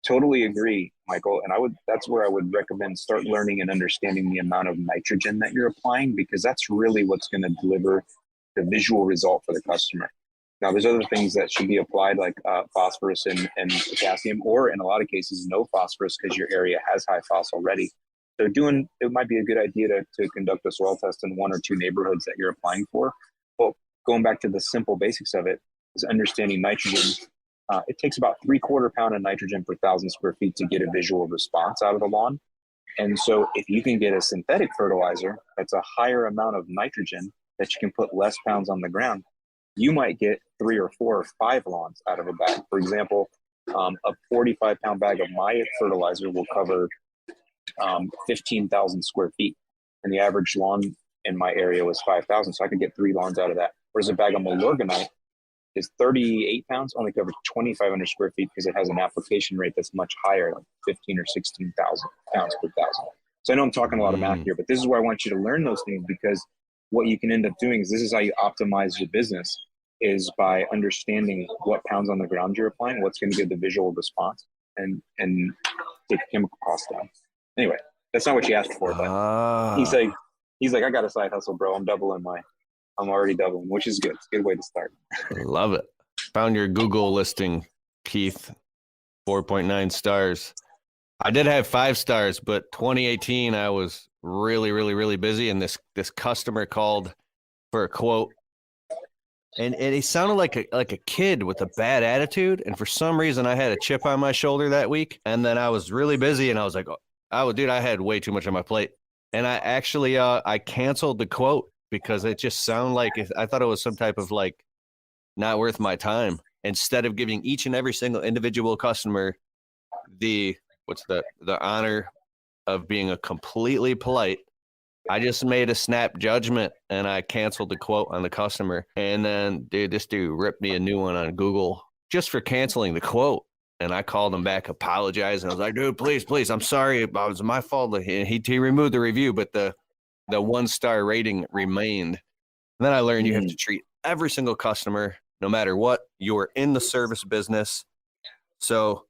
Totally agree, Michael. And that's where I would recommend start learning and understanding the amount of nitrogen that you're applying, because that's really what's going to deliver the visual result for the customer. Now, there's other things that should be applied, like phosphorus and potassium, or in a lot of cases, no phosphorus because your area has high phos already. So it might be a good idea to conduct a soil test in one or two neighborhoods that you're applying for. Well, going back to the simple basics of it is understanding nitrogen. It takes about 3/4 pound of nitrogen per 1,000 square feet to get a visual response out of the lawn. And so if you can get a synthetic fertilizer that's a higher amount of nitrogen that you can put less pounds on the ground, you might get 3 or 4 or 5 lawns out of a bag. For example, a 45-pound bag of my fertilizer will cover 15,000 square feet. And the average lawn in my area was 5,000. So I could get 3 lawns out of that. Whereas a bag of Milorganite is 38 pounds, only covers 2,500 square feet because it has an application rate that's much higher, like 15 or 16,000 pounds per thousand. So I know I'm talking a lot of math here, but this is why I want you to learn those things, because what you can end up doing is this is how you optimize your business, is by understanding what pounds on the ground you're applying, what's going to give the visual response, and take chemical costs down. Anyway, that's not what you asked for, but he's like, I got a side hustle, bro. I'm already doubling, which is good. It's a good way to start. Love it. Found your Google listing, Keith. 4.9 stars. I did have 5 stars, but 2018 I was really, really, really busy, and this customer called for a quote, and he sounded like a kid with a bad attitude, and for some reason I had a chip on my shoulder that week, and then I was really busy, and I was like, dude, I had way too much on my plate, and I actually I canceled the quote because it just sounded like I thought it was some type of like not worth my time. Instead of giving each and every single individual customer the honor of being a completely polite, I just made a snap judgment and I canceled the quote on the customer. And then, dude, this dude ripped me a new one on Google just for canceling the quote. And I called him back, apologized, and I was like, dude, please, I'm sorry. It was my fault. He removed the review, but the 1-star rating remained. And then I learned you have to treat every single customer, no matter what. You're in the service business. So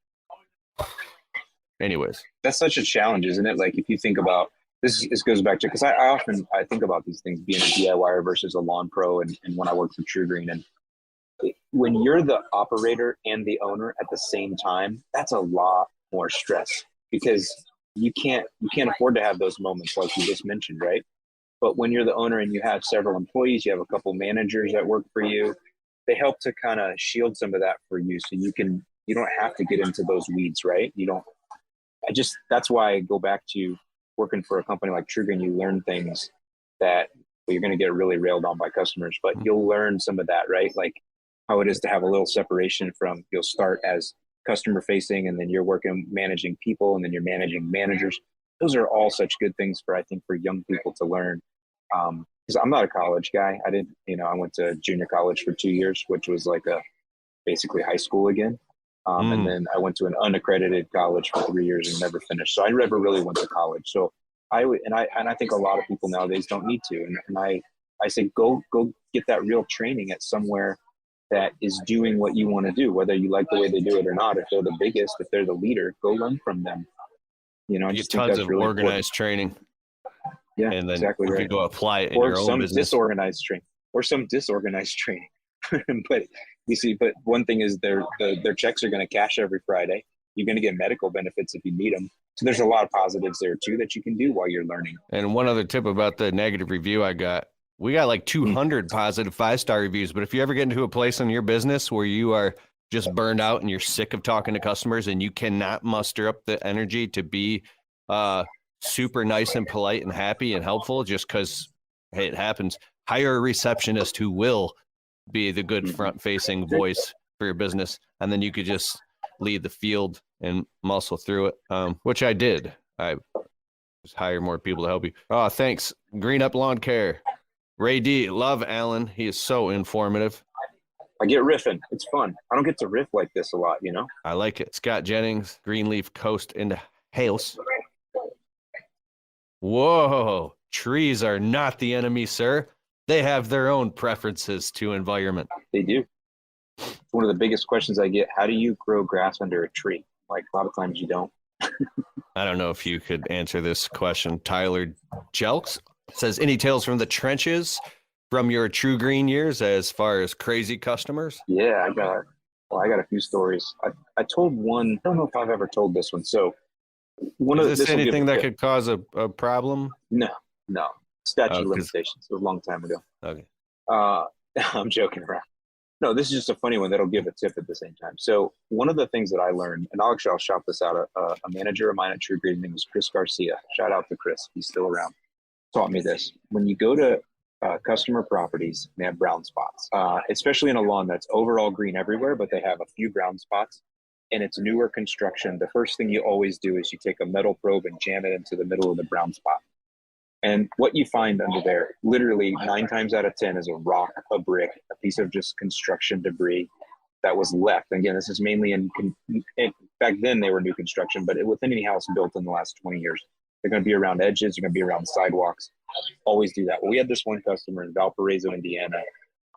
anyways, that's such a challenge, isn't it? Like, if you think about this goes back to, because I often think about these things being a DIYer versus a lawn pro, and when I work for True Green, and when you're the operator and the owner at the same time, that's a lot more stress, because you can't afford to have those moments like you just mentioned, right? But when you're the owner and you have several employees, you have a couple managers that work for you, they help to kind of shield some of that for you, so you don't have to get into those weeds, right? That's why I go back to working for a company like True Green. You learn things that you're going to get really railed on by customers, but you'll learn some of that, right? Like how it is to have a little separation from, you'll start as customer facing, and then you're managing people, and then you're managing managers. Those are all such good things for young people to learn. Because I'm not a college guy. I went to junior college for 2 years, which was like basically high school again. And then I went to an unaccredited college for 3 years and never finished. So I never really went to college. So I think a lot of people nowadays don't need to. And I say, go get that real training at somewhere that is doing what you want to do, whether you like the way they do it or not. If they're the biggest, if they're the leader, go learn from them. I just think tons that's of really organized training. Yeah, and then exactly you right. can go apply it in your own business. Some disorganized training. But you see, one thing is their checks are going to cash every Friday. You're going to get medical benefits if you need them. So there's a lot of positives there too that you can do while you're learning. And one other tip about the negative review we got like 200 positive 5-star reviews. But if you ever get into a place in your business where you are just burned out and you're sick of talking to customers and you cannot muster up the energy to be super nice and polite and happy and helpful, just because, hey, it happens, hire a receptionist who will be the good front-facing voice for your business, and then you could just lead the field and muscle through it, which I did. I just hire more people to help you. Oh, thanks. Green Up Lawn Care. Ray D, love Allyn. He is so informative. I get riffing. It's fun. I don't get to riff like this a lot, I like it. Scott Jennings, Greenleaf Coast into Hales. Whoa, trees are not the enemy, sir. They have their own preferences to environment. They do. It's one of the biggest questions I get. How do you grow grass under a tree? Like, a lot of times you don't. I don't know if you could answer this question. Tyler Jelks says, any tales from the trenches from your True Green years as far as crazy customers? Yeah, I got a few stories. I told one, I don't know if I've ever told this one. So Is this anything that could cause a problem? No, statute of 'Cause- limitations. It was a long time ago. Okay. I'm joking around. No, this is just a funny one that'll give a tip at the same time. So one of the things that I learned, and I'll shout this out, a manager of mine at True Green, his name was Chris Garcia. Shout out to Chris. He's still around. Taught me this. When you go to customer properties, they have brown spots, especially in a lawn that's overall green everywhere, but they have a few brown spots and it's newer construction. The first thing you always do is you take a metal probe and jam it into the middle of the brown spot. And what you find under there, literally 9 times out of 10, is a rock, a brick, a piece of just construction debris that was left. And again, this is mainly back then they were new construction, but with any house built in the last 20 years, they're going to be around edges, they're going to be around sidewalks. Always do that. Well, we had this one customer in Valparaiso, Indiana,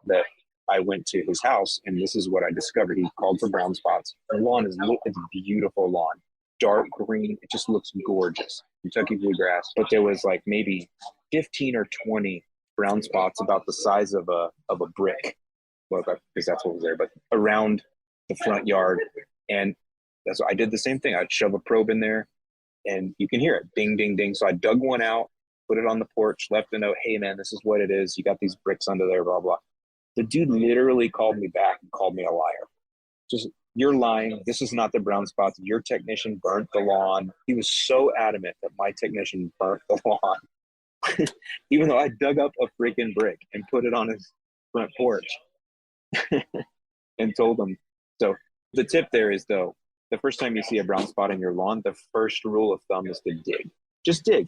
that I went to his house, and this is what I discovered. He called for brown spots. The lawn it's a beautiful lawn. Dark green, it just looks gorgeous. Kentucky bluegrass, but there was like maybe 15 or 20 brown spots about the size of a brick. Well, because that's what was there, but around the front yard. And that's what I did the same thing. I'd shove a probe in there and you can hear it ding, ding, ding. So I dug one out, put it on the porch, left a note, hey man, this is what it is. You got these bricks under there, blah, blah. The dude literally called me back and called me a liar. Just, you're lying. This is not the brown spots. Your technician burnt the lawn. He was so adamant that my technician burnt the lawn, even though I dug up a freaking brick and put it on his front porch and told him. So the tip there is, though, the first time you see a brown spot in your lawn, the first rule of thumb is to dig. Just dig.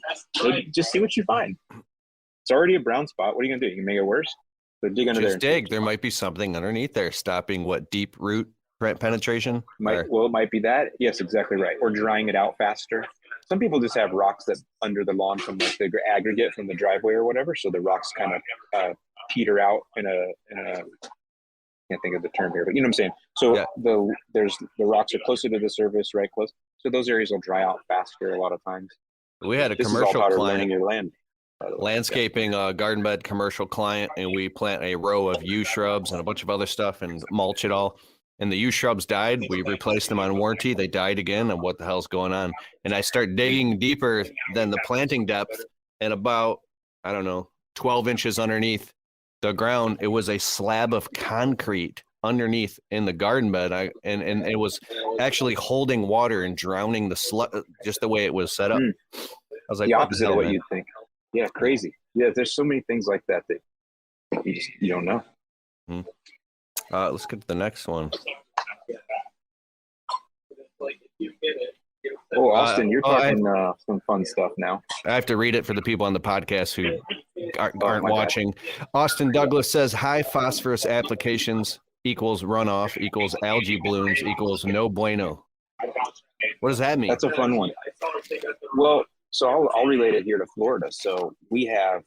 Just see what you find. It's already a brown spot. What are you going to do? You can make it worse? So dig under there. Just dig. There might be something underneath there stopping what deep root penetration? Well, it might be that. Yes, exactly right. Or drying it out faster. Some people just have rocks that under the lawn from like the aggregate from the driveway or whatever. So the rocks kind of peter out in a can't think of the term here, but you know what I'm saying. So yeah. The rocks are closer to the surface, right? Close. So those areas will dry out faster a lot of times. We had a commercial client, your land, landscaping garden bed commercial client, and we plant a row of yew shrubs and a bunch of other stuff and mulch it all. And the yew shrubs died. We replaced them on warranty. They died again. And what the hell's going on? And I start digging deeper than the planting depth, and about, 12 inches underneath the ground, it was a slab of concrete underneath in the garden bed. And it was actually holding water and drowning the just the way it was set up. I was like, the opposite of what you'd think. Yeah, crazy. Yeah, there's so many things like that you don't know. Let's get to the next one. Oh, Austin, you're talking some fun stuff now. I have to read it for the people on the podcast who aren't watching. Austin Douglas says high phosphorus applications equals runoff equals algae blooms equals no bueno. What does that mean? That's a fun one. Well, so I'll relate it here to Florida. So we have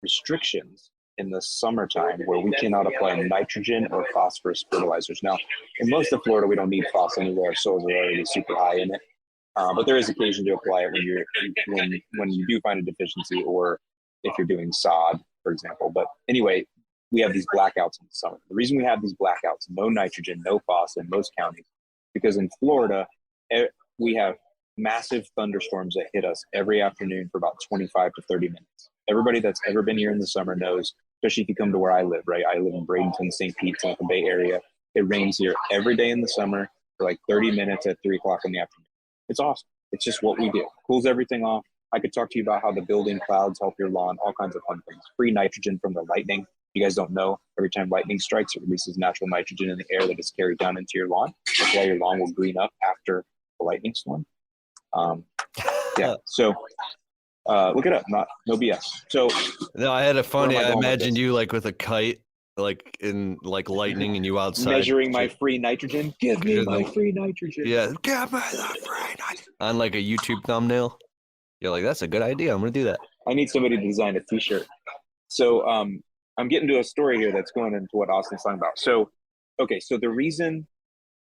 restrictions in the summertime where we cannot apply nitrogen or phosphorus fertilizers. Now, in most of Florida, we don't need phos anywhere. Our soils are already super high in it. But there is occasion to apply it when you do find a deficiency, or if you're doing sod, for example. But anyway, we have these blackouts in the summer. The reason we have these blackouts, no nitrogen, no phos in most counties, because in Florida, we have massive thunderstorms that hit us every afternoon for about 25 to 30 minutes. Everybody that's ever been here in the summer knows, especially if you come to where I live, right? I live in Bradenton, St. Pete, Tampa Bay area. It rains here every day in the summer for like 30 minutes at 3 o'clock in the afternoon. It's awesome. It's just what we do. Cools everything off. I could talk to you about how the building clouds help your lawn, all kinds of fun things. Free nitrogen from the lightning. You guys don't know, every time lightning strikes, it releases natural nitrogen in the air that is carried down into your lawn. That's why your lawn will green up after the lightning storm. Yeah, so look it up, no BS. So no, I had a funny, I imagined you like with a kite, like in like lightning, and you outside measuring my free nitrogen. Give me my free nitrogen. Yeah, give me the free nitrogen. On like a YouTube thumbnail. You're like, that's a good idea. I'm gonna do that. I need somebody to design a t-shirt. So I'm getting to a story here that's going into what Austin's talking about. So the reason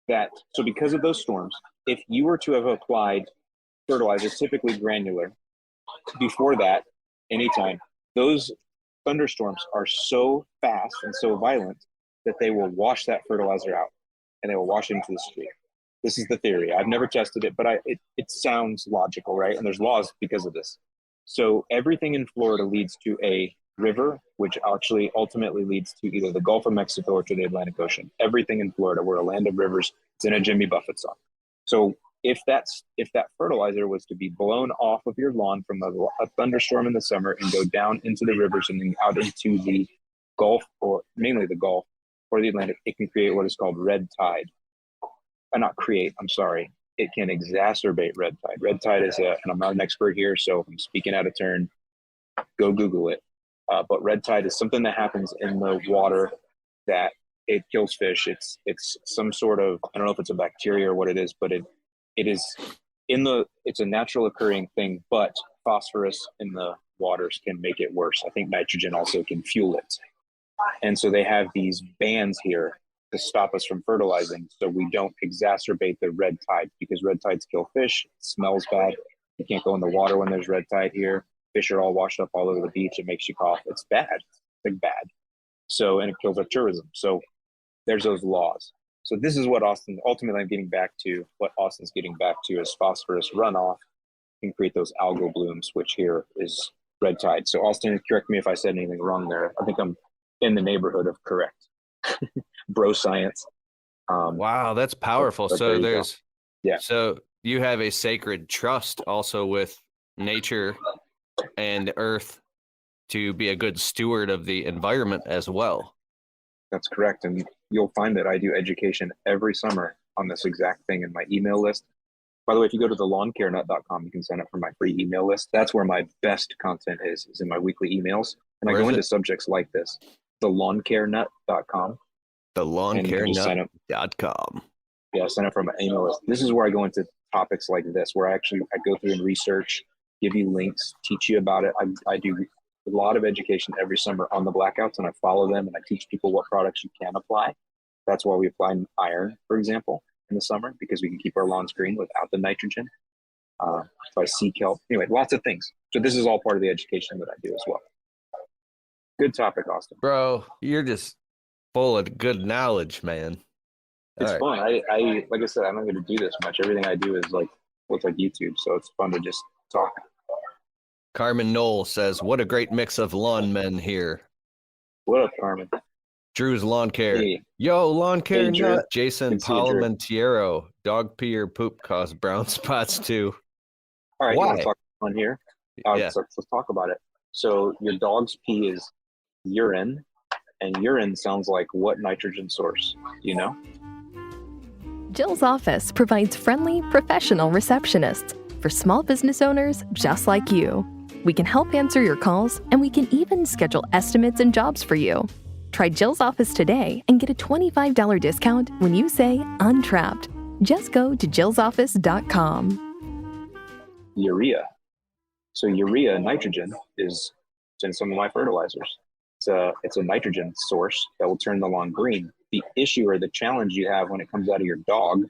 so because of those storms, if you were to have applied fertilizer, typically granular, before that, anytime, those thunderstorms are so fast and so violent that they will wash that fertilizer out and they will wash it into the street. This is the theory. I've never tested it, but it sounds logical, right? And there's laws because of this. So everything in Florida leads to a river, which actually ultimately leads to either the Gulf of Mexico or to the Atlantic Ocean. Everything in Florida, we're a land of rivers. It's in a Jimmy Buffett song. So if that fertilizer was to be blown off of your lawn from a thunderstorm in the summer and go down into the rivers and then out into the Gulf, or mainly the Gulf or the Atlantic, it can create what is called red tide. Not create, I'm sorry. It can exacerbate red tide. Red tide is and I'm not an expert here, so if I'm speaking out of turn, go Google it. But red tide is something that happens in the water that it kills fish. It's some sort of, I don't know if it's a bacteria or what it is, but it's a natural occurring thing, but phosphorus in the waters can make it worse. I think nitrogen also can fuel it. And so they have these bans here to stop us from fertilizing so we don't exacerbate the red tide, because red tides kill fish. It smells bad. You can't go in the water when there's red tide here. Fish are all washed up all over the beach. It makes you cough. It's bad. It's like bad. So, and it kills our tourism. So there's those laws. So this is what Austin, ultimately I'm getting back to, what Austin's getting back to is phosphorus runoff can create those algal blooms, which here is red tide. So Austin, correct me if I said anything wrong there. I think I'm in the neighborhood of correct. Bro science. Wow, that's powerful. But So there you go. Yeah. So you have a sacred trust also with nature and earth to be a good steward of the environment as well. That's correct. And you'll find that I do education every summer on this exact thing in my email list. By the way, if you go to Thelawncarenut.com, you can sign up for my free email list. That's where my best content is in my weekly emails. And I go into subjects like this. Thelawncarenut.com. Thelawncarenut.com. Yeah, sign up for my email list. This is where I go into topics like this, where I go through and research, give you links, teach you about it. I do a lot of education every summer on the blackouts, and I follow them and I teach people what products you can apply. That's why we apply iron, for example, in the summer, because we can keep our lawns green without the nitrogen. So I see kelp. Anyway, lots of things. So this is all part of the education that I do as well. Good topic, Austin. Bro, you're just full of good knowledge, man. It's fun. I like I said, I'm not going to do this much. Everything I do is looks like YouTube, so it's fun to just talk. Carmen Knoll says, "What a great mix of lawn men here." What up, Carmen? Drew's Lawn Care. Hey. Yo, Lawn Care Nut. Jason Good to see you, Drew. Palamentiero. Dog pee or poop cause brown spots too. All right, Why? you want to talk on here? Yeah. Let's talk about it. So your dog's pee is urine, and urine sounds like what nitrogen source? Do you know? Jill's office provides friendly, professional receptionists for small business owners just like you. We can help answer your calls, and we can even schedule estimates and jobs for you. Try Jill's office today and get a $25 discount when you say Untrapped. Just go to jillsoffice.com. Urea. So urea, nitrogen, is in some of my fertilizers. It's a nitrogen source that will turn the lawn green. The issue or the challenge you have when it comes out of your dog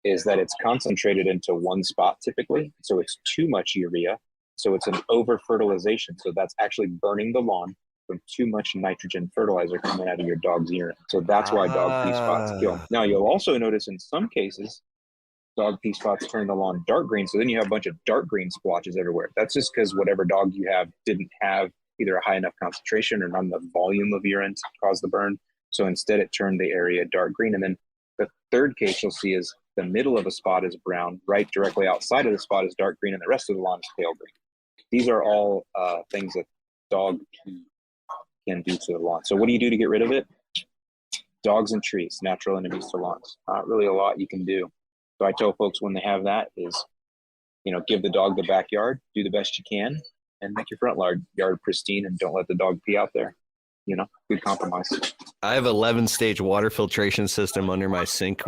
is that it's concentrated into one spot typically. So it's too much urea. So it's an over-fertilization. So that's actually burning the lawn from too much nitrogen fertilizer coming out of your dog's urine. So that's why dog pee spots kill. Now, you'll also notice in some cases, dog pee spots turn the lawn dark green. So then you have a bunch of dark green splotches everywhere. That's just because whatever dog you have didn't have either a high enough concentration or not enough volume of urine to cause the burn. So instead it turned the area dark green. And then the third case you'll see is the middle of a spot is brown, right directly outside of the spot is dark green, and the rest of the lawn is pale green. These are all things that dog pee can do to the lawn. So what do you do to get rid of it? Dogs and trees, natural enemies to lawns. Not really a lot you can do. So I tell folks when they have that is, give the dog the backyard, do the best you can, and make your front yard pristine, and don't let the dog pee out there. Good compromise. I have 11-stage water filtration system under my sink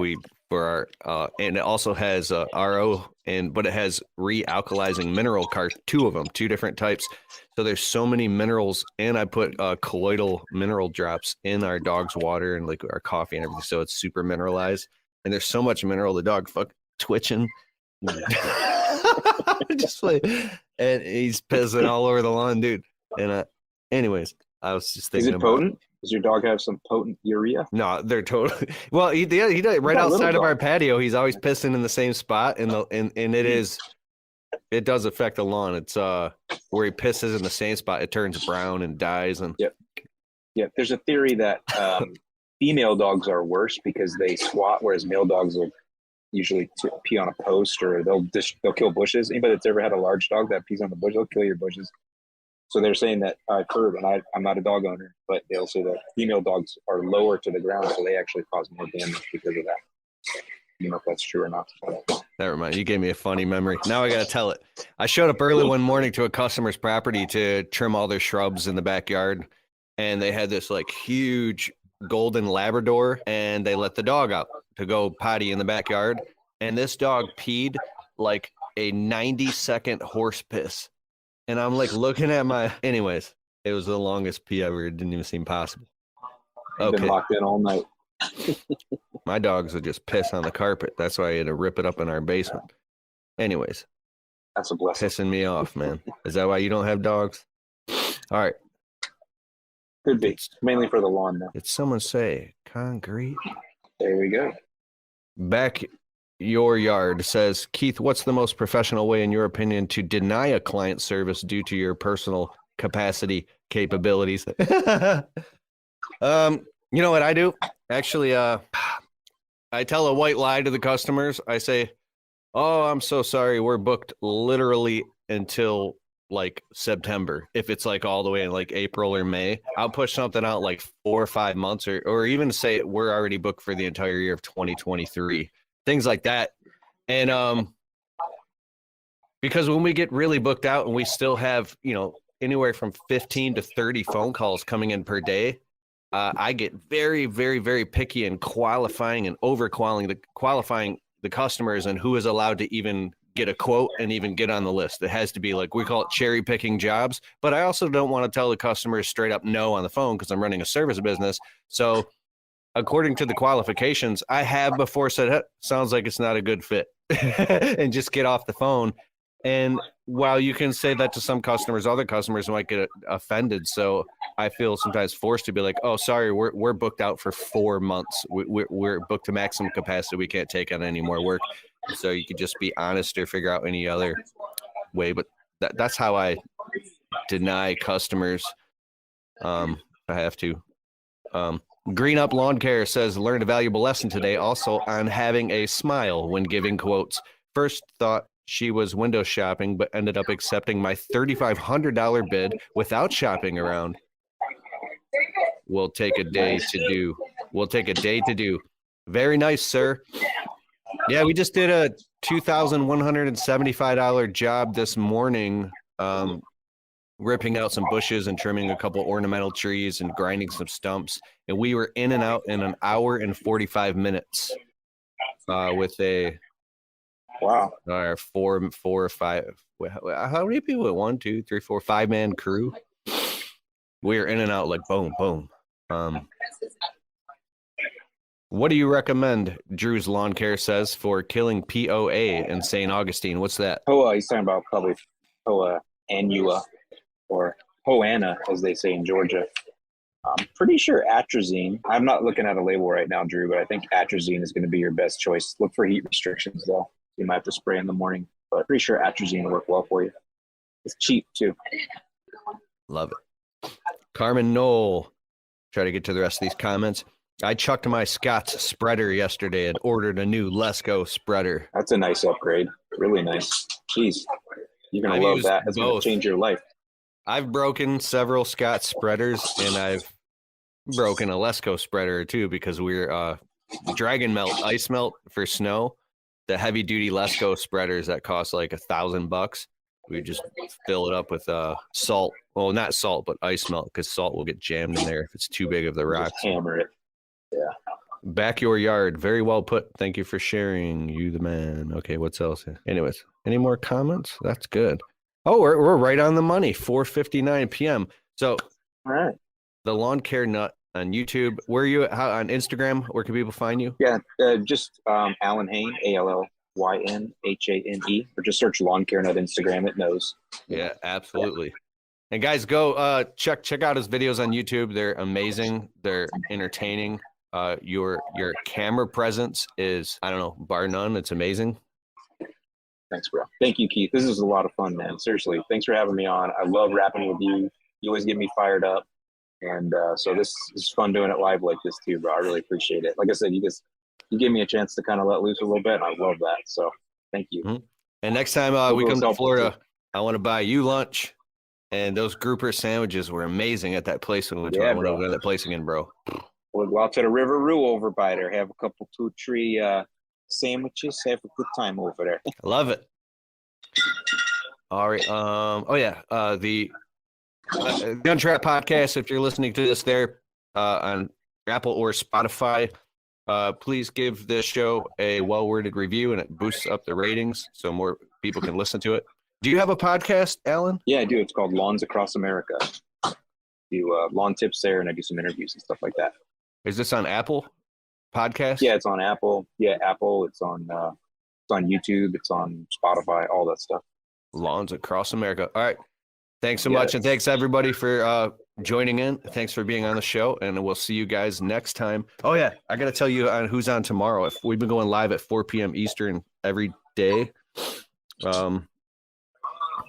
for our, and it also has RO, but it has realkalizing mineral two of them, two different types. So there's so many minerals, and I put colloidal mineral drops in our dog's water and like our coffee and everything. So it's super mineralized, and there's so much mineral, the dog twitching. Just like, and he's pissing all over the lawn, dude. And anyways, I was just thinking. Is it potent? Does your dog have some potent urea? No, they're totally. Well, he did right got outside little of our dog. patio. He's always pissing in the same spot, and it does affect the lawn. It's where he pisses in the same spot, it turns brown and dies. And Yeah, there's a theory that female dogs are worse because they squat, whereas male dogs will usually pee on a post, or they'll kill bushes. Anybody that's ever had a large dog that pees on the bush, they'll kill your bushes. So they're saying that I've heard, and I'm not a dog owner, but they'll say that female dogs are lower to the ground, so they actually cause more damage because of that. You know if that's true or not. never mind. You gave me a funny memory. Now I got to tell it. I showed up early one morning to a customer's property to trim all their shrubs in the backyard, and they had this like huge golden Labrador, and they let the dog out to go potty in the backyard, and this dog peed like a 90-second horse piss. And I'm like looking at anyways, it was the longest pee ever. It didn't even seem possible. Been locked in all night. My dogs would just piss on the carpet. That's why I had to rip it up in our basement. Anyways, that's a blessing. Pissing me off, man. Is that why you don't have dogs? All right. Could be. Mainly for the lawn, though. Did someone say concrete? There we go. Back your yard says, Keith, what's the most professional way, in your opinion, to deny a client service due to your personal capacity capabilities? You know what I do? Actually, I tell a white lie to the customers. I say, oh, I'm so sorry. We're booked literally until like September. If it's like all the way in like April or May, I'll push something out like 4 or 5 months, or even say we're already booked for the entire year of 2023. Things like that. And because when we get really booked out and we still have, anywhere from 15 to 30 phone calls coming in per day, I get very, very, very picky in qualifying and qualifying the customers and who is allowed to even get a quote and even get on the list. It has to be like, we call it cherry picking jobs, but I also don't want to tell the customers straight up no on the phone because I'm running a service business. So according to the qualifications, I have before said, hey, sounds like it's not a good fit and just get off the phone. And while you can say that to some customers, other customers might get offended. So I feel sometimes forced to be like, oh, sorry, we're booked out for 4 months. We're booked to maximum capacity. We can't take on any more work. So you could just be honest or figure out any other way. But that's how I deny customers. I have to. Green Up Lawn Care says, learned a valuable lesson today also on having a smile when giving quotes. First thought she was window shopping, but ended up accepting my $3,500 bid without shopping around. We'll take a day to do. Very nice, sir. Yeah, we just did a $2,175 job this morning, ripping out some bushes and trimming a couple ornamental trees and grinding some stumps. And we were in and out in an hour and 45 minutes with a four or five. How many people? 1, 2, 3, 4, 5-man crew. We were in and out like boom, boom. What do you recommend, Drew's Lawn Care says, for killing POA in St. Augustine? What's that? He's talking about probably Poa annua, or Hoana, as they say in Georgia. I'm pretty sure atrazine. I'm not looking at a label right now, Drew, but I think atrazine is going to be your best choice. Look for heat restrictions, though. You might have to spray in the morning, but pretty sure atrazine will work well for you. It's cheap, too. Love it. Carmen Knoll. Try to get to the rest of these comments. I chucked my Scott's spreader yesterday and ordered a new Lesco spreader. That's a nice upgrade. Really nice. Jeez. You're going to love that. It's going to change your life. I've broken several Scott's spreaders, and I've broken a Lesco spreader too, because we're Dragon Melt, ice melt for snow. The heavy duty Lesco spreaders that cost like $1,000. We just fill it up with salt. Well, not salt, but ice melt, because salt will get jammed in there if it's too big of the rocks. Just hammer it. Yeah. Back your yard. Very well put. Thank you for sharing. You the man. Okay, what's else? Anyways, any more comments? That's good. Oh, we're right on the money. 4:59 p.m. So, all right. The Lawn Care Nut on YouTube. Where are you on Instagram? Where can people find you? Yeah, just Allyn Hane, ALLYNHANE, or just search Lawn Care Nut Instagram. It knows. Yeah, absolutely. And guys, go check out his videos on YouTube. They're amazing. They're entertaining. Your camera presence is, I don't know, bar none. It's amazing. Thanks, bro. Thank you, Keith. This is a lot of fun, man. Seriously, thanks for having me on. I love rapping with you. You always get me fired up. And so this is fun doing it live like this too, bro. I really appreciate it. Like I said, you gave me a chance to kind of let loose a little bit, and I love that. So thank you. Mm-hmm. And next time we come to Florida, I want to buy you lunch. And those grouper sandwiches were amazing at that place when we went to. I want to go to that place again, bro. We'll go out to the River Rue over by there, have a couple 2-3 sandwiches, have a good time over there. I love it. All right. The Gun Trap Podcast, if you're listening to this there on Apple or Spotify, please give this show a well-worded review, and it boosts up the ratings so more people can listen to it. Do you have a podcast, Allyn? Yeah, I do. It's called Lawns Across America. I do lawn tips there, and I do some interviews and stuff like that. Is this on Apple Podcast? Yeah, it's on Apple. Yeah, Apple. It's on YouTube. It's on Spotify. All that stuff. Lawns Across America. All right. Thanks so much, and thanks everybody for joining in. Thanks for being on the show, and we'll see you guys next time. Oh yeah, I got to tell you on who's on tomorrow. If we've been going live at 4 p.m. Eastern every day.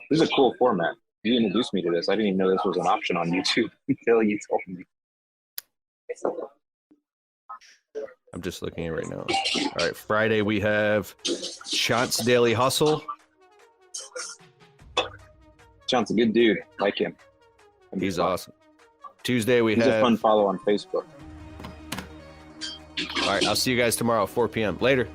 This is a cool format. You introduced me to this. I didn't even know this was an option on YouTube until you told me. I'm just looking at it right now. All right, Friday we have Chance Daily Hustle. Chance a good dude. Like him. He's awesome. Tuesday He's a fun follow on Facebook. All right, I'll see you guys tomorrow at 4 p.m. Later.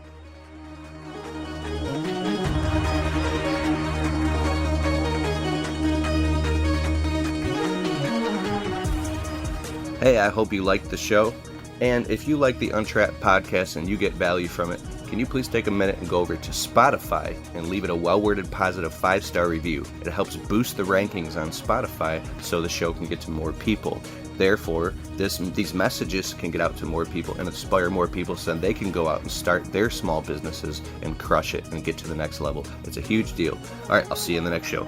Hey, I hope you liked the show. And if you like the Untrapped podcast and you get value from it, can you please take a minute and go over to Spotify and leave it a well-worded positive 5-star review? It helps boost the rankings on Spotify so the show can get to more people. Therefore, these messages can get out to more people and inspire more people so they can go out and start their small businesses and crush it and get to the next level. It's a huge deal. All right, I'll see you in the next show.